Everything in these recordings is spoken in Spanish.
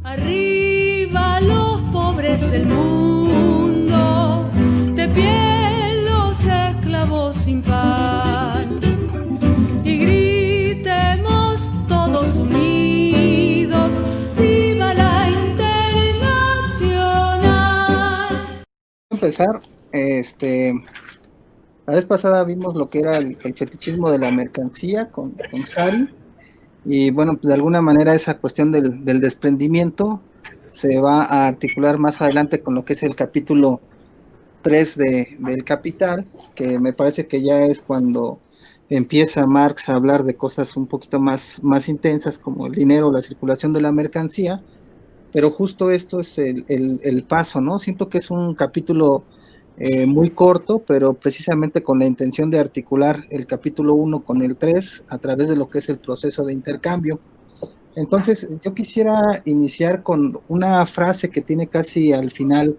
Arriba los pobres del mundo, de pie los esclavos sin pan, y gritemos todos unidos, viva la internacional. Empezar, la vez pasada vimos lo que era el fetichismo de la mercancía con Sari, y bueno, pues de alguna manera esa cuestión del desprendimiento se va a articular más adelante con lo que es el capítulo 3 del Capital, que me parece que ya es cuando empieza Marx a hablar de cosas un poquito más intensas, como el dinero, la circulación de la mercancía, pero justo esto es el paso, ¿no? Siento que es un capítulo muy corto, pero precisamente con la intención de articular el capítulo 1 con el 3 a través de lo que es el proceso de intercambio. Entonces, yo quisiera iniciar con una frase que tiene casi al final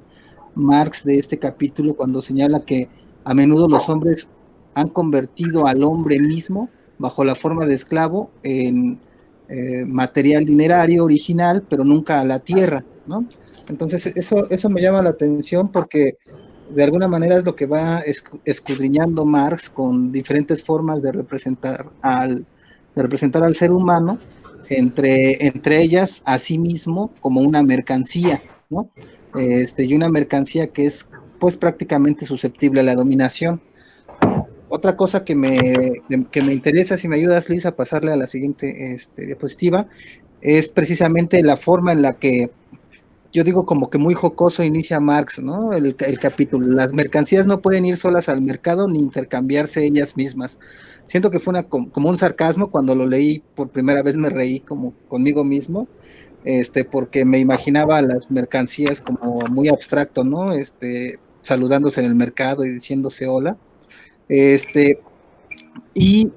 Marx de este capítulo, cuando señala que a menudo los hombres han convertido al hombre mismo bajo la forma de esclavo en material dinerario original, pero nunca a la tierra, ¿no? Entonces, eso me llama la atención porque de alguna manera es lo que va escudriñando Marx con diferentes formas de representar al ser humano, entre ellas a sí mismo como una mercancía, ¿no? Y una mercancía que es pues prácticamente susceptible a la dominación. Otra cosa que me interesa, si me ayudas, Liz, a pasarle a la siguiente diapositiva, es precisamente la forma en la que yo digo como que muy jocoso inicia Marx, ¿no? El capítulo. Las mercancías no pueden ir solas al mercado ni intercambiarse ellas mismas. Siento que fue como un sarcasmo. Cuando lo leí por primera vez me reí como conmigo mismo, porque me imaginaba las mercancías como muy abstracto, ¿no? Saludándose en el mercado y diciéndose hola. Y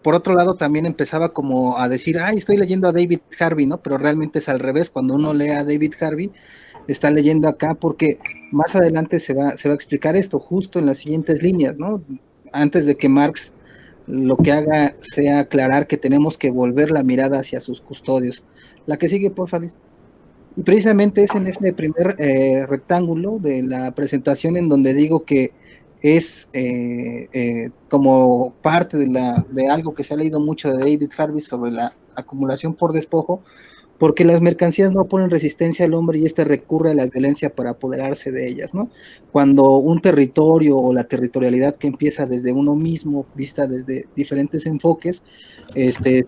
por otro lado también empezaba como a decir, ay, estoy leyendo a David Harvey, ¿no? Pero realmente es al revés. Cuando uno lee a David Harvey, está leyendo acá porque más adelante se va a explicar esto justo en las siguientes líneas, ¿no? Antes de que Marx lo que haga sea aclarar que tenemos que volver la mirada hacia sus custodios. La que sigue, por favor. Y precisamente es en este primer rectángulo de la presentación en donde digo que es como parte de algo que se ha leído mucho de David Harvey sobre la acumulación por despojo, porque las mercancías no ponen resistencia al hombre y recurre a la violencia para apoderarse de ellas, ¿no? Cuando un territorio o la territorialidad que empieza desde uno mismo, vista desde diferentes enfoques, se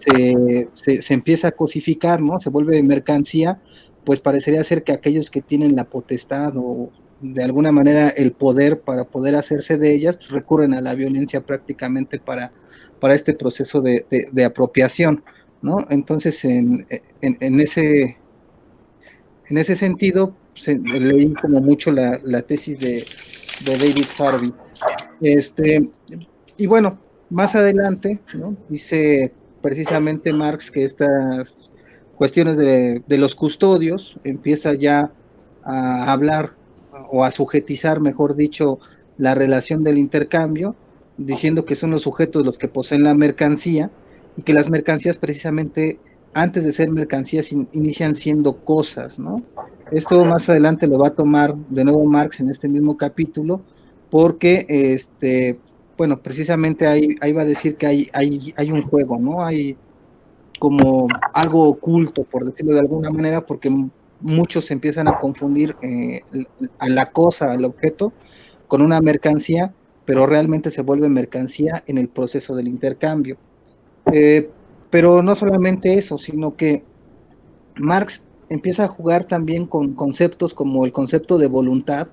empieza a cosificar, ¿no? Se vuelve mercancía, pues parecería ser que aquellos que tienen la potestad o de alguna manera el poder para poder hacerse de ellas, pues recurren a la violencia prácticamente para este proceso de apropiación, ¿no? Entonces, en ese sentido, leí como mucho la tesis de David Harvey. Y bueno, más adelante, ¿no? Dice precisamente Marx que estas cuestiones de los custodios empieza ya a hablar o a sujetizar, mejor dicho, la relación del intercambio, diciendo que son los sujetos los que poseen la mercancía y que las mercancías precisamente antes de ser mercancías inician siendo cosas, ¿no? Esto más adelante lo va a tomar de nuevo Marx en este mismo capítulo, porque bueno, precisamente ahí va a decir que hay un juego, ¿no? Hay como algo oculto, por decirlo de alguna manera, porque muchos empiezan a confundir a la cosa, al objeto, con una mercancía, pero realmente se vuelve mercancía en el proceso del intercambio. Pero no solamente eso, sino que Marx empieza a jugar también con conceptos como el concepto de voluntad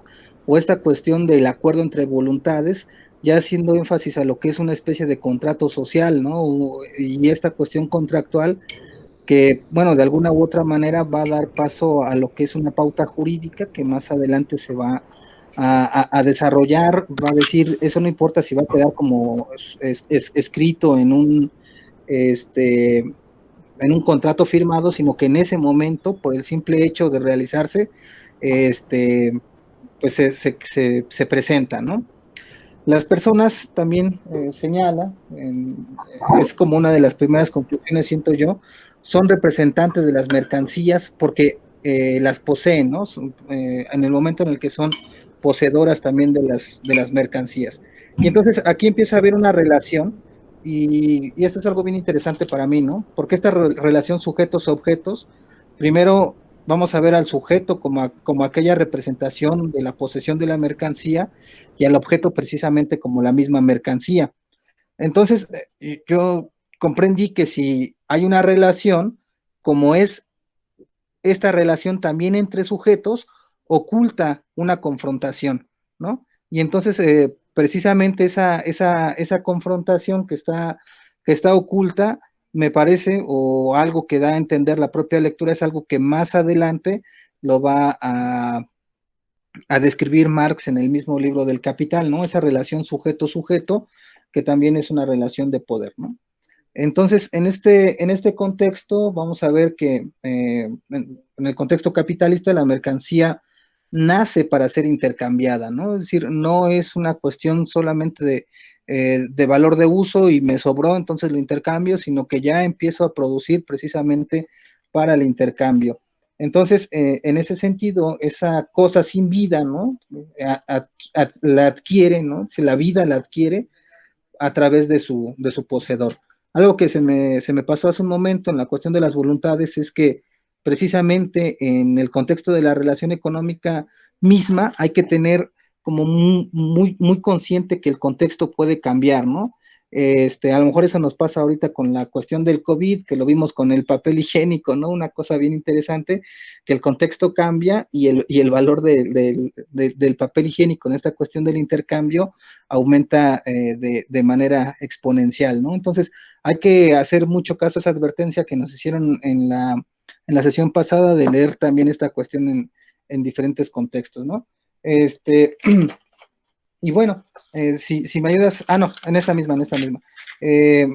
o esta cuestión del acuerdo entre voluntades, ya haciendo énfasis a lo que es una especie de contrato social, ¿no? Y esta cuestión contractual que, bueno, de alguna u otra manera va a dar paso a lo que es una pauta jurídica que más adelante se va a desarrollar, va a decir, eso no importa si va a quedar como escrito en un contrato firmado, sino que en ese momento, por el simple hecho de realizarse, pues se presenta, ¿no? Las personas también señala, es como una de las primeras conclusiones, siento yo, son representantes de las mercancías porque las poseen, ¿no? En el momento en el que son poseedoras también de las mercancías. Y entonces aquí empieza a haber una relación, y esto es algo bien interesante para mí, ¿no? Porque esta relación sujetos-objetos, primero vamos a ver al sujeto como aquella representación de la posesión de la mercancía, y al objeto precisamente como la misma mercancía. Entonces, yo comprendí que si hay una relación, como es esta relación también entre sujetos, oculta una confrontación, ¿no? Y entonces, precisamente esa confrontación que está oculta, me parece, o algo que da a entender la propia lectura, es algo que más adelante lo va a describir Marx en el mismo libro del Capital, ¿no? Esa relación sujeto-sujeto, que también es una relación de poder, ¿no? Entonces, en este contexto, vamos a ver que en el contexto capitalista, la mercancía nace para ser intercambiada, ¿no? Es decir, no es una cuestión solamente de valor de uso y me sobró, entonces lo intercambio, sino que ya empiezo a producir precisamente para el intercambio. Entonces, en ese sentido, esa cosa sin vida, ¿no? La adquiere, ¿no? Si la vida la adquiere a través de su poseedor. Algo que se me pasó hace un momento en la cuestión de las voluntades es que precisamente en el contexto de la relación económica misma hay que tener como muy consciente que el contexto puede cambiar, ¿no? A lo mejor eso nos pasa ahorita con la cuestión del COVID, que lo vimos con el papel higiénico, ¿no? Una cosa bien interesante, que el contexto cambia y el valor del papel higiénico en esta cuestión del intercambio aumenta de manera exponencial, ¿no? Entonces, hay que hacer mucho caso a esa advertencia que nos hicieron en la sesión pasada de leer también esta cuestión en diferentes contextos, ¿no? Este, y bueno, si me ayudas, no, en esta misma. Eh,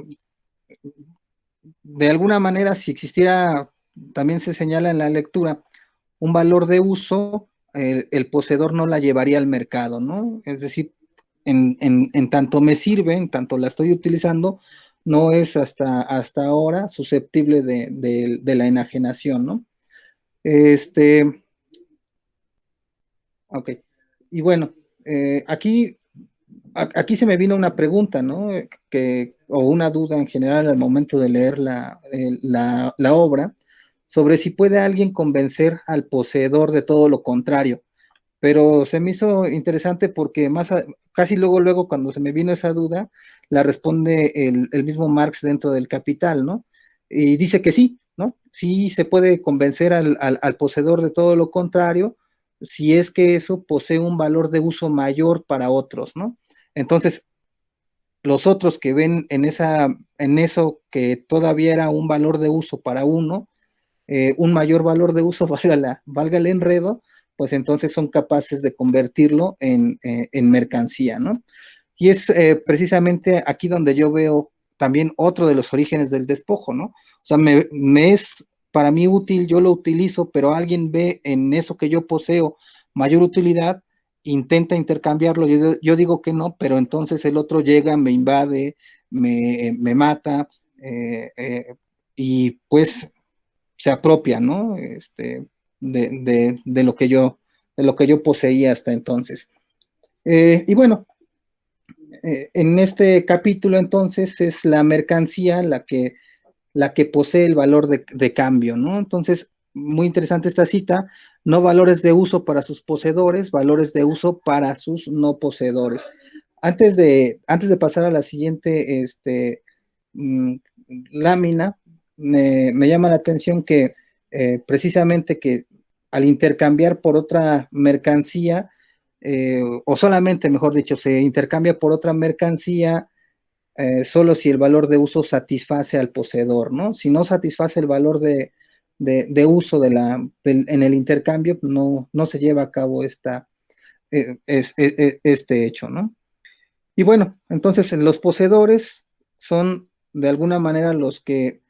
de alguna manera, si existiera, también se señala en la lectura, un valor de uso, el poseedor no la llevaría al mercado, ¿no? Es decir, en tanto me sirve, en tanto la estoy utilizando, no es hasta ahora susceptible de la enajenación, ¿no? Este, ok. Y bueno, aquí, aquí se me vino una pregunta, ¿no? O una duda en general al momento de leer la obra, sobre si puede alguien convencer al poseedor de todo lo contrario. Pero se me hizo interesante porque casi luego, cuando se me vino esa duda, la responde el mismo Marx dentro del Capital, ¿no? Y dice que sí, ¿no? Sí se puede convencer al poseedor de todo lo contrario, si es que eso posee un valor de uso mayor para otros, ¿no? Entonces, los otros que ven en eso que todavía era un valor de uso para uno, un mayor valor de uso, valga el enredo, pues entonces son capaces de convertirlo en mercancía, ¿no? Y es precisamente aquí donde yo veo también otro de los orígenes del despojo, ¿no? O sea, me es para mí útil, yo lo utilizo, pero alguien ve en eso que yo poseo mayor utilidad, intenta intercambiarlo, yo digo que no, pero entonces el otro llega, me invade, me mata, y pues se apropia, ¿no? De lo que yo poseía hasta entonces. Y bueno, en este capítulo entonces es la mercancía la que posee el valor de cambio, ¿no? Entonces, muy interesante esta cita, no valores de uso para sus poseedores, valores de uso para sus no poseedores. Antes de pasar a la siguiente mm, lámina, me llama la atención que precisamente que al intercambiar por otra mercancía, o solamente, mejor dicho, se intercambia por otra mercancía solo si el valor de uso satisface al poseedor, ¿no? Si no satisface el valor de uso en el intercambio, no se lleva a cabo este hecho, ¿no? Y bueno, entonces los poseedores son de alguna manera los que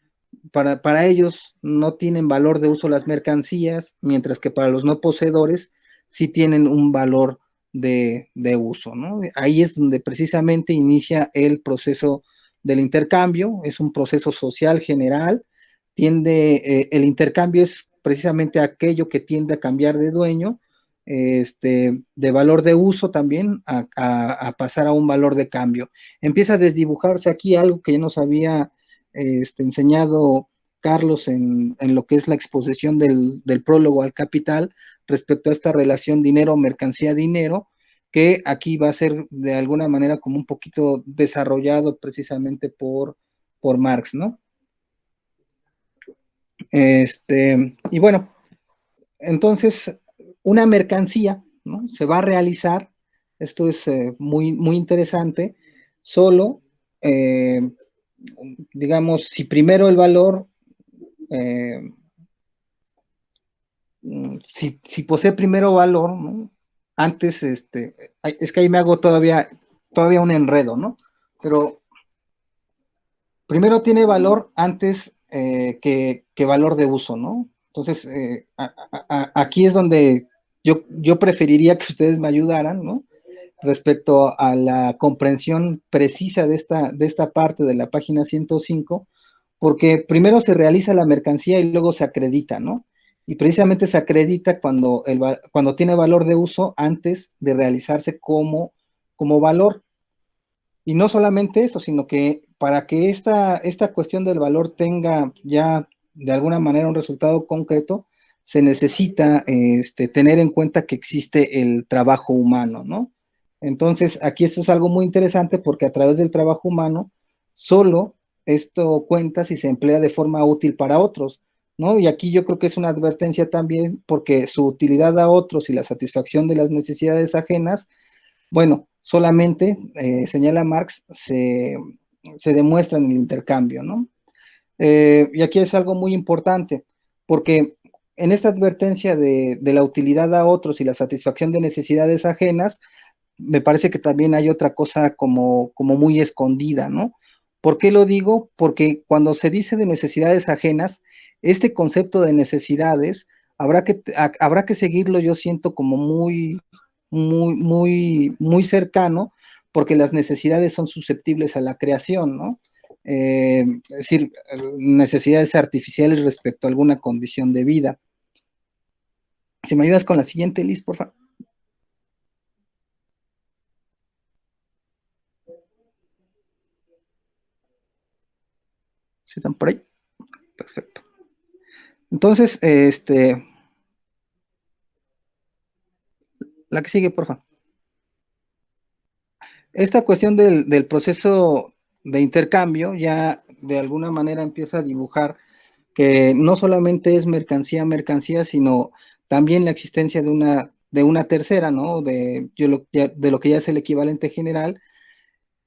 para ellos no tienen valor de uso las mercancías, mientras que para los no poseedores sí tienen un valor de uso, ¿no? Ahí es donde precisamente inicia el proceso del intercambio, es un proceso social general, el intercambio es precisamente aquello que tiende a cambiar de dueño, de valor de uso también a pasar a un valor de cambio. Empieza a desdibujarse aquí algo que ya nos había enseñado Carlos en lo que es la exposición del prólogo al capital respecto a esta relación dinero-mercancía-dinero, que aquí va a ser de alguna manera como un poquito desarrollado precisamente por Marx, ¿no? Y bueno, entonces una mercancía, ¿no? Se va a realizar, esto es muy, muy interesante, solo, digamos, si primero el valor, si posee primero valor, ¿no? Antes, es que ahí me hago todavía un enredo, ¿no? Pero primero tiene valor antes que valor de uso, ¿no? Entonces, aquí es donde yo preferiría que ustedes me ayudaran, ¿no? Respecto a la comprensión precisa de esta parte de la página 105, porque primero se realiza la mercancía y luego se acredita, ¿no? Y precisamente se acredita cuando tiene valor de uso antes de realizarse como valor. Y no solamente eso, sino que para que esta cuestión del valor tenga ya de alguna manera un resultado concreto, se necesita tener en cuenta que existe el trabajo humano, ¿no? Entonces, aquí esto es algo muy interesante porque a través del trabajo humano, solo esto cuenta si se emplea de forma útil para otros, ¿no? Y aquí yo creo que es una advertencia también porque su utilidad a otros y la satisfacción de las necesidades ajenas, bueno, solamente, señala Marx, se demuestra en el intercambio, ¿no? Y aquí es algo muy importante, porque en esta advertencia de la utilidad a otros y la satisfacción de necesidades ajenas, me parece que también hay otra cosa como muy escondida, ¿no? ¿Por qué lo digo? Porque cuando se dice de necesidades ajenas, este concepto de necesidades habrá que seguirlo, yo siento como muy cercano, porque las necesidades son susceptibles a la creación, ¿no? Es decir, necesidades artificiales respecto a alguna condición de vida. Si me ayudas con la siguiente, Liz, por favor. ¿Sí están por ahí? Perfecto. Entonces, la que sigue, por favor. Esta cuestión del proceso de intercambio ya de alguna manera empieza a dibujar que no solamente es mercancía, sino también la existencia de una tercera, ¿no? De lo que ya es el equivalente general,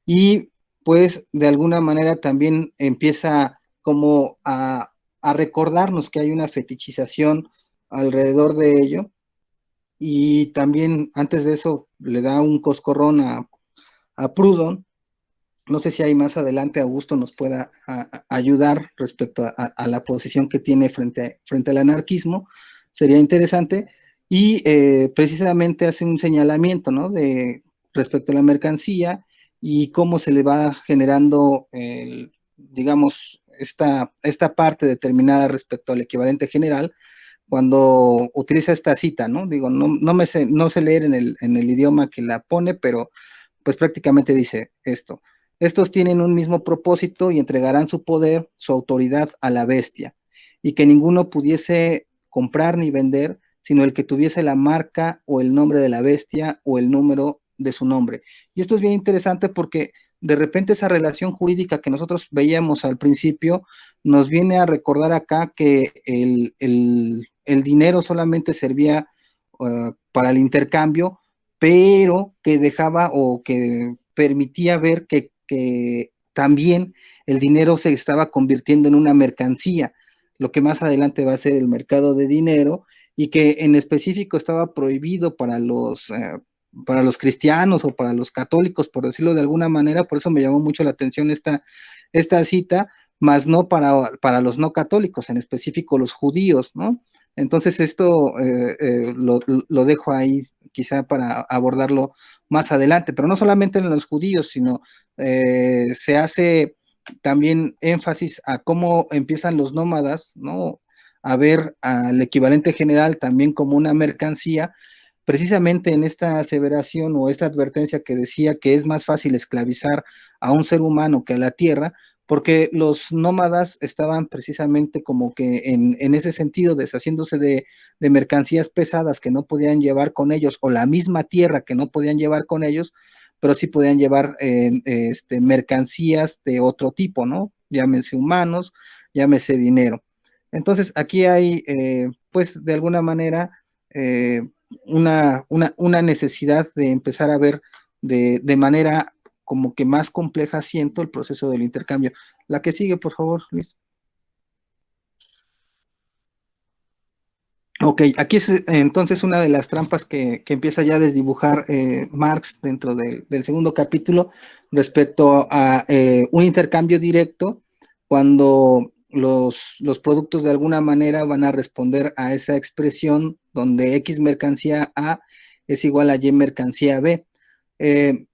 y pues de alguna manera también empieza como a recordarnos que hay una fetichización alrededor de ello, y también antes de eso le da un coscorrón a Proudhon. No sé si ahí más adelante Augusto nos pueda ayudar respecto a la posición que tiene frente al anarquismo, sería interesante, y precisamente hace un señalamiento, ¿no? Respecto a la mercancía y cómo se le va generando, digamos, esta parte determinada respecto al equivalente general, cuando utiliza esta cita, ¿no? Digo, no sé leer en el idioma que la pone, pero pues prácticamente dice esto: estos tienen un mismo propósito y entregarán su poder, su autoridad a la bestia, y que ninguno pudiese comprar ni vender, sino el que tuviese la marca o el nombre de la bestia o el número de su nombre. Y esto es bien interesante porque de repente esa relación jurídica que nosotros veíamos al principio nos viene a recordar acá que el dinero solamente servía para el intercambio, pero que dejaba o que permitía ver que también el dinero se estaba convirtiendo en una mercancía, lo que más adelante va a ser el mercado de dinero, y que en específico estaba prohibido para los cristianos o para los católicos, por decirlo de alguna manera. Por eso me llamó mucho la atención esta cita, más no para los no católicos, en específico los judíos, ¿no? Entonces esto lo dejo ahí quizá para abordarlo más adelante, pero no solamente en los judíos, sino se hace también énfasis a cómo empiezan los nómadas, ¿no? A ver al equivalente general también como una mercancía, precisamente en esta aseveración o esta advertencia que decía que es más fácil esclavizar a un ser humano que a la tierra, porque los nómadas estaban precisamente como que en ese sentido, deshaciéndose de mercancías pesadas que no podían llevar con ellos, o la misma tierra que no podían llevar con ellos, pero sí podían llevar mercancías de otro tipo, ¿no? Llámese humanos, llámese dinero. Entonces, aquí hay, pues, de alguna manera, una necesidad de empezar a ver de manera como que más compleja, siento, el proceso del intercambio. La que sigue, por favor, Luis. Ok, aquí es entonces una de las trampas que empieza ya a desdibujar Marx dentro del segundo capítulo respecto a un intercambio directo cuando los productos de alguna manera van a responder a esa expresión donde X mercancía A es igual a Y mercancía B.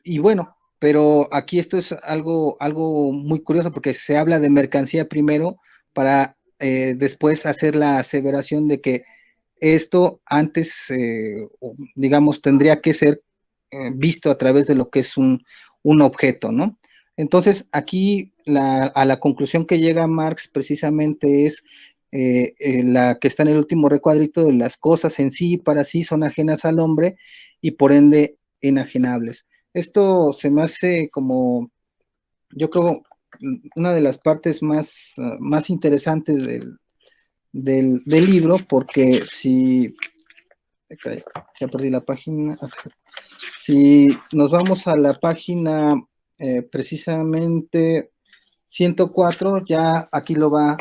Y bueno, pero aquí esto es algo muy curioso porque se habla de mercancía primero para después hacer la aseveración de que esto antes, digamos, tendría que ser visto a través de lo que es un objeto, ¿no? Entonces, aquí a la conclusión que llega Marx precisamente es la que está en el último recuadrito de las cosas en sí y para sí son ajenas al hombre y por ende enajenables. Esto se me hace como, yo creo, una de las partes más interesantes del libro, porque si, ya perdí la página, si nos vamos a la página precisamente 104, ya aquí lo va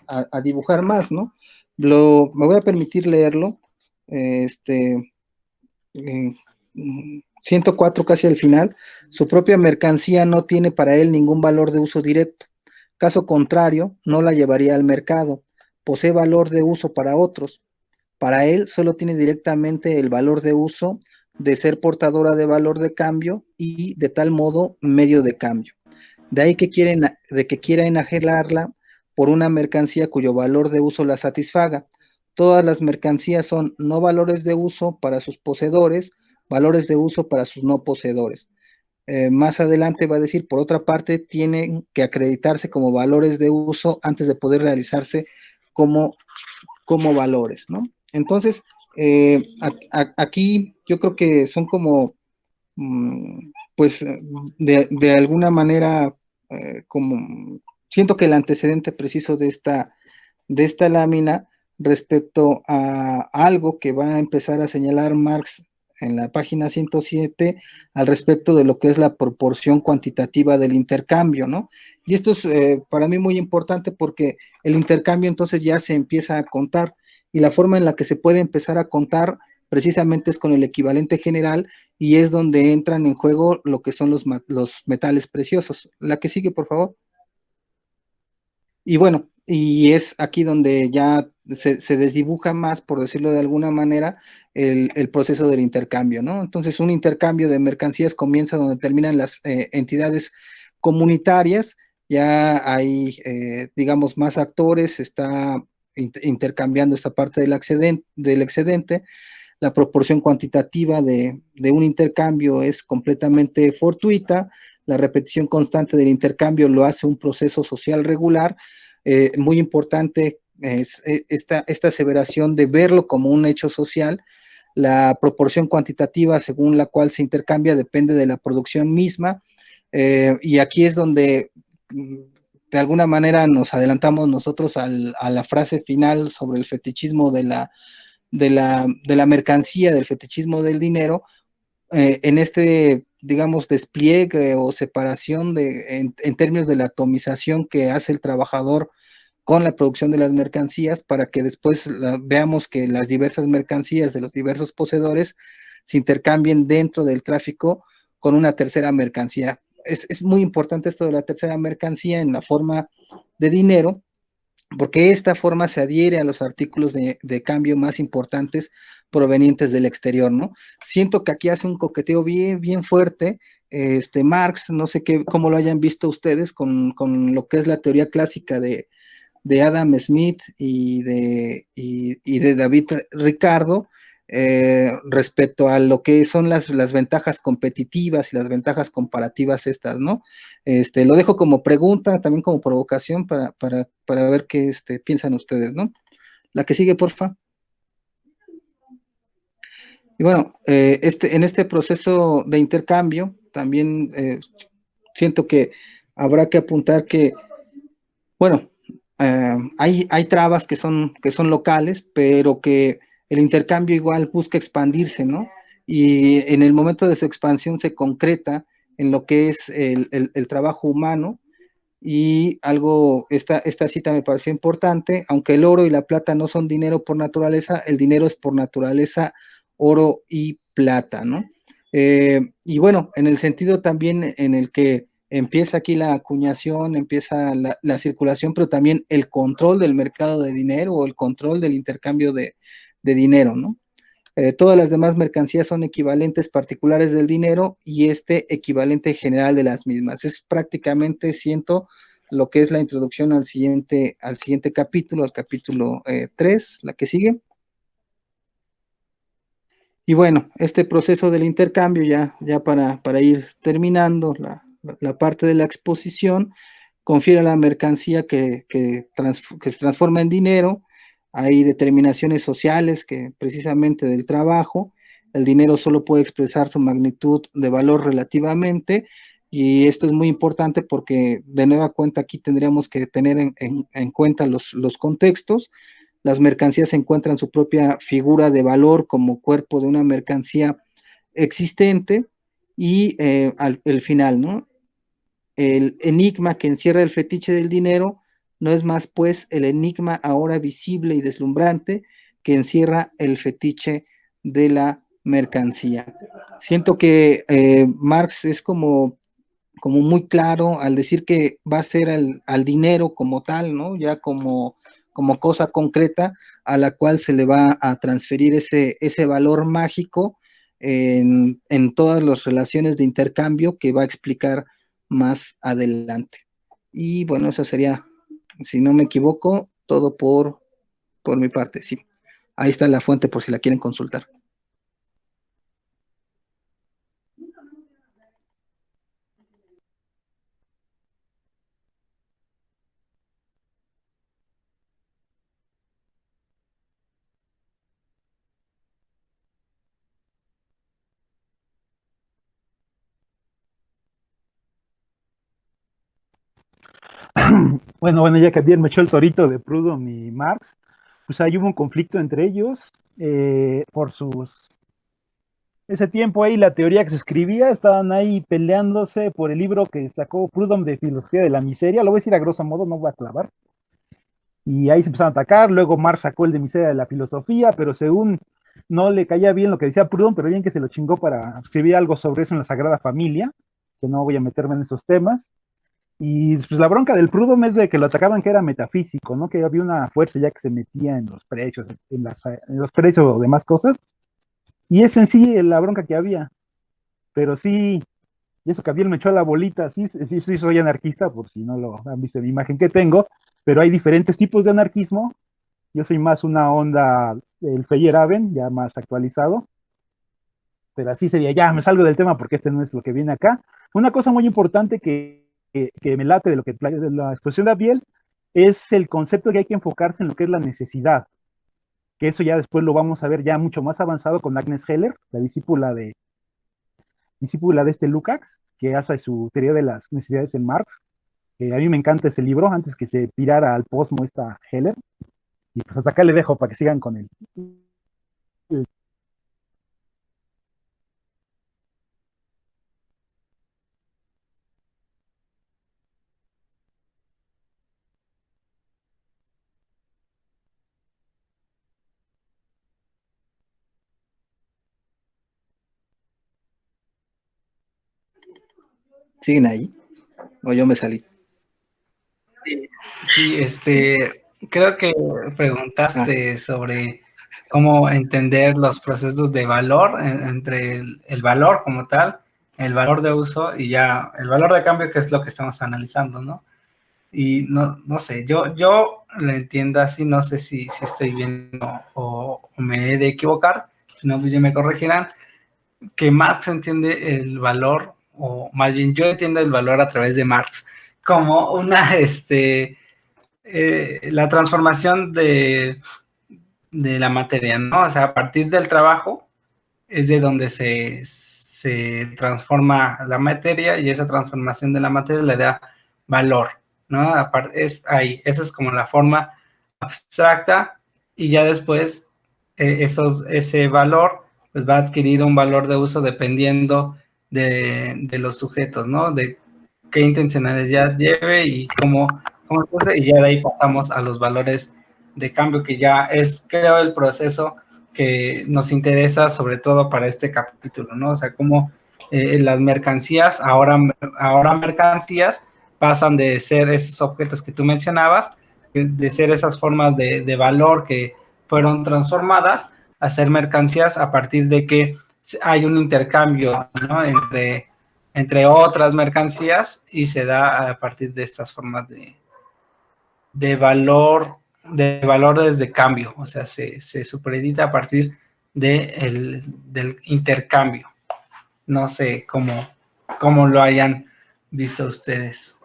a dibujar más, ¿no? Me voy a permitir leerlo, eh, 104 casi al final, su propia mercancía no tiene para él ningún valor de uso directo. Caso contrario, no la llevaría al mercado. Posee valor de uso para otros. Para él solo tiene directamente el valor de uso de ser portadora de valor de cambio y de tal modo medio de cambio. De ahí de que quiera enajenarla por una mercancía cuyo valor de uso la satisfaga. Todas las mercancías son no valores de uso para sus poseedores, valores de uso para sus no poseedores. Más adelante va a decir, por otra parte, tienen que acreditarse como valores de uso antes de poder realizarse como, como valores, ¿no? Entonces, aquí yo creo que son como, pues, de alguna manera, como, siento que el antecedente preciso de esta lámina respecto a algo que va a empezar a señalar Marx en la página 107 al respecto de lo que es la proporción cuantitativa del intercambio, ¿no? Y esto es para mí muy importante porque el intercambio entonces ya se empieza a contar y la forma en la que se puede empezar a contar precisamente es con el equivalente general y es donde entran en juego lo que son los metales preciosos. La que sigue, por favor. Y bueno, y es aquí donde ya se desdibuja más, por decirlo de alguna manera, el proceso del intercambio, ¿no? Entonces, un intercambio de mercancías comienza donde terminan las entidades comunitarias, ya hay, digamos, más actores, está intercambiando esta parte del excedente. La proporción cuantitativa de un intercambio es completamente fortuita, la repetición constante del intercambio lo hace un proceso social regular. Muy importante es esta aseveración de verlo como un hecho social. La proporción cuantitativa según la cual se intercambia depende de la producción misma. Y aquí es donde de alguna manera nos adelantamos nosotros a la frase final sobre el fetichismo de la mercancía, del fetichismo del dinero, en este, digamos, despliegue o separación en términos de la atomización que hace el trabajador con la producción de las mercancías para que después veamos que las diversas mercancías de los diversos poseedores se intercambien dentro del tráfico con una tercera mercancía. Es muy importante esto de la tercera mercancía en la forma de dinero, porque esta forma se adhiere a los artículos de cambio más importantes provenientes del exterior, ¿no? Siento que aquí hace un coqueteo bien, bien fuerte, Marx, no sé qué, cómo lo hayan visto ustedes con lo que es la teoría clásica de Adam Smith y de David Ricardo, respecto a lo que son las ventajas competitivas y las ventajas comparativas estas, ¿no? Lo dejo como pregunta, también como provocación para ver qué piensan ustedes, ¿no? La que sigue, porfa. Y bueno, en este proceso de intercambio, también siento que habrá que apuntar que, bueno, hay trabas que son locales, pero que el intercambio igual busca expandirse, ¿no? Y en el momento de su expansión se concreta en lo que es el trabajo humano y algo, esta cita me pareció importante, aunque el oro y la plata no son dinero por naturaleza, el dinero es por naturaleza oro y plata, ¿no? Y bueno, en el sentido también en el que empieza aquí la acuñación, empieza la circulación, pero también el control del mercado de dinero o el control del intercambio de dinero, ¿no? Todas las demás mercancías son equivalentes particulares del dinero y este equivalente general de las mismas. Es prácticamente, siento, lo que es la introducción al siguiente capítulo, al capítulo 3, la que sigue. Y bueno, este proceso del intercambio, ya para ir terminando la parte de la exposición, confiere a la mercancía que se transforma en dinero. Hay determinaciones sociales que precisamente del trabajo, el dinero solo puede expresar su magnitud de valor relativamente, y esto es muy importante porque de nueva cuenta aquí tendríamos que tener en cuenta los contextos. Las mercancías encuentran su propia figura de valor como cuerpo de una mercancía existente y el final, ¿no? El enigma que encierra el fetiche del dinero no es más, pues, el enigma ahora visible y deslumbrante que encierra el fetiche de la mercancía. Siento que Marx es como muy claro al decir que va a ser al dinero como tal, ¿no? Ya como cosa concreta a la cual se le va a transferir ese valor mágico en todas las relaciones de intercambio que va a explicar más adelante. Y bueno, eso sería, si no me equivoco, todo por mi parte, sí. Ahí está la fuente por si la quieren consultar. Bueno, ya que bien me echó el torito de Proudhon y Marx, pues ahí hubo un conflicto entre ellos por sus... Ese tiempo ahí la teoría que se escribía, estaban ahí peleándose por el libro que sacó Proudhon de Filosofía de la Miseria, lo voy a decir a grosso modo, no voy a clavar, y ahí se empezaron a atacar, luego Marx sacó el de Miseria de la Filosofía, pero según no le caía bien lo que decía Proudhon, pero bien que se lo chingó para escribir algo sobre eso en la Sagrada Familia, que no voy a meterme en esos temas. Y pues la bronca del Prudhomme es de que lo atacaban que era metafísico, ¿no? Que había una fuerza ya que se metía en los precios, en los precios o demás cosas. Y es en sí la bronca que había. Pero sí, y eso que bien me echó la bolita, sí soy anarquista, por si no lo han visto en la imagen que tengo, pero hay diferentes tipos de anarquismo. Yo soy más una onda del Feyerabend, ya más actualizado, pero así sería, ya me salgo del tema porque este no es lo que viene acá. Una cosa muy importante que me late de lo que de la exposición de Abiel es el concepto que hay que enfocarse en lo que es la necesidad, que eso ya después lo vamos a ver ya mucho más avanzado con Agnes Heller, la discípula de este Lukács, que hace su teoría de las necesidades en Marx. A mí me encanta ese libro, antes que se pirara al posmo esta Heller, y pues hasta acá le dejo para que sigan con él. ¿Siguen ahí? ¿O yo me salí? Sí, creo que preguntaste sobre cómo entender los procesos de valor entre el valor como tal, el valor de uso y ya el valor de cambio, que es lo que estamos analizando, ¿no? Y no sé, yo lo entiendo así, no sé si estoy bien o me he de equivocar, si no, pues ya me corregirán, que Marx entiende el valor, o más bien yo entiendo el valor a través de Marx, como una, la transformación de la materia, ¿no? O sea, a partir del trabajo es de donde se transforma la materia y esa transformación de la materia le da valor, ¿no? Es ahí, esa es como la forma abstracta y ya después ese valor pues va a adquirir un valor de uso dependiendo de los sujetos, ¿no? De qué intencionalidad lleve y cómo entonces, y ya de ahí pasamos a los valores de cambio, que ya es, creo, el proceso que nos interesa sobre todo para este capítulo, ¿no? O sea, cómo las mercancías, ahora mercancías, pasan de ser esos objetos que tú mencionabas, de ser esas formas de valor que fueron transformadas a ser mercancías a partir de que hay un intercambio, ¿no? entre otras mercancías y se da a partir de estas formas de valores de cambio, o sea, se superedita a partir del intercambio. No sé cómo lo hayan visto ustedes.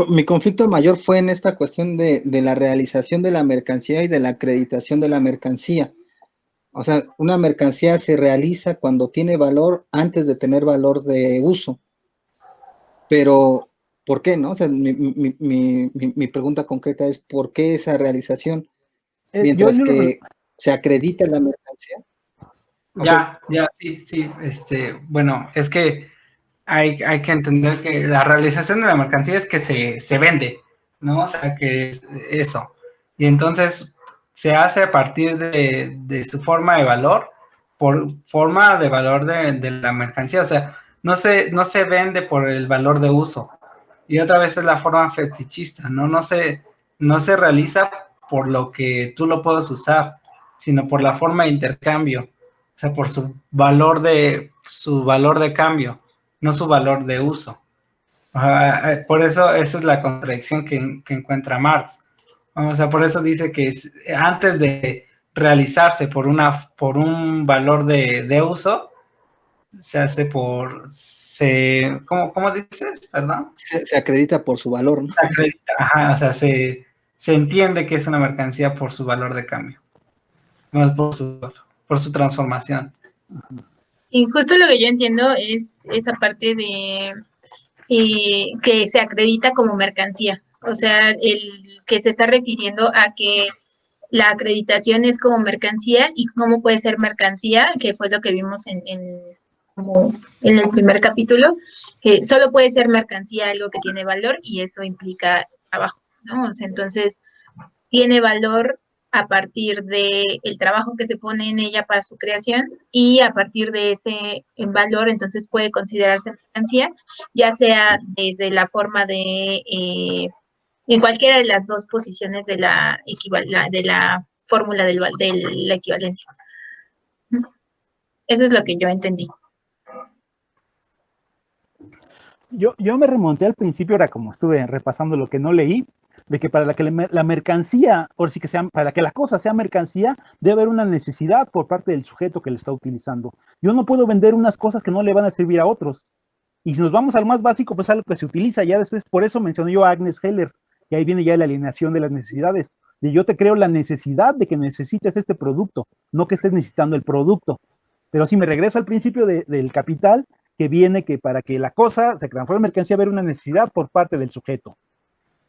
Mi conflicto mayor fue en esta cuestión de la realización de la mercancía y de la acreditación de la mercancía. O sea, una mercancía se realiza cuando tiene valor antes de tener valor de uso. Pero, ¿por qué no? O sea, mi pregunta concreta es, ¿por qué esa realización? Mientras que se acredita la mercancía. Ya, sí, bueno, es que hay que entender que la realización de la mercancía es que se vende, ¿no? O sea, que es eso. Y entonces se hace a partir de su forma de valor, por forma de valor de la mercancía. O sea, no se vende por el valor de uso. Y otra vez es la forma fetichista, ¿no? No se realiza por lo que tú lo puedes usar, sino por la forma de intercambio. O sea, por su valor de cambio, no su valor de uso. Por eso esa es la contradicción que encuentra Marx. O sea, por eso dice que antes de realizarse por un valor de uso, se hace ¿cómo dice? ¿Verdad? Se acredita por su valor, ¿no? Se acredita, o sea, se entiende que es una mercancía por su valor de cambio, no es por su transformación. Sí, justo lo que yo entiendo es esa parte de que se acredita como mercancía. O sea, el que se está refiriendo a que la acreditación es como mercancía y cómo puede ser mercancía, que fue lo que vimos en el primer capítulo, que solo puede ser mercancía algo que tiene valor y eso implica trabajo, ¿no? O sea, entonces tiene valor a partir del trabajo que se pone en ella para su creación y a partir de ese valor entonces puede considerarse mercancía, ya sea desde la forma de, en cualquiera de las dos posiciones de la fórmula de la equivalencia. Eso es lo que yo entendí. Yo me remonté al principio, ahora como estuve repasando lo que no leí, de que para que la mercancía, o sí que para que la cosa sea mercancía, debe haber una necesidad por parte del sujeto que lo está utilizando. Yo no puedo vender unas cosas que no le van a servir a otros. Y si nos vamos al más básico, pues algo que se utiliza ya después, por eso mencioné yo a Agnes Heller, y ahí viene ya la alineación de las necesidades. Y yo te creo la necesidad de que necesites este producto, no que estés necesitando el producto. Pero si me regreso al principio del capital, que viene que para que la cosa se transforme en mercancía, haber una necesidad por parte del sujeto.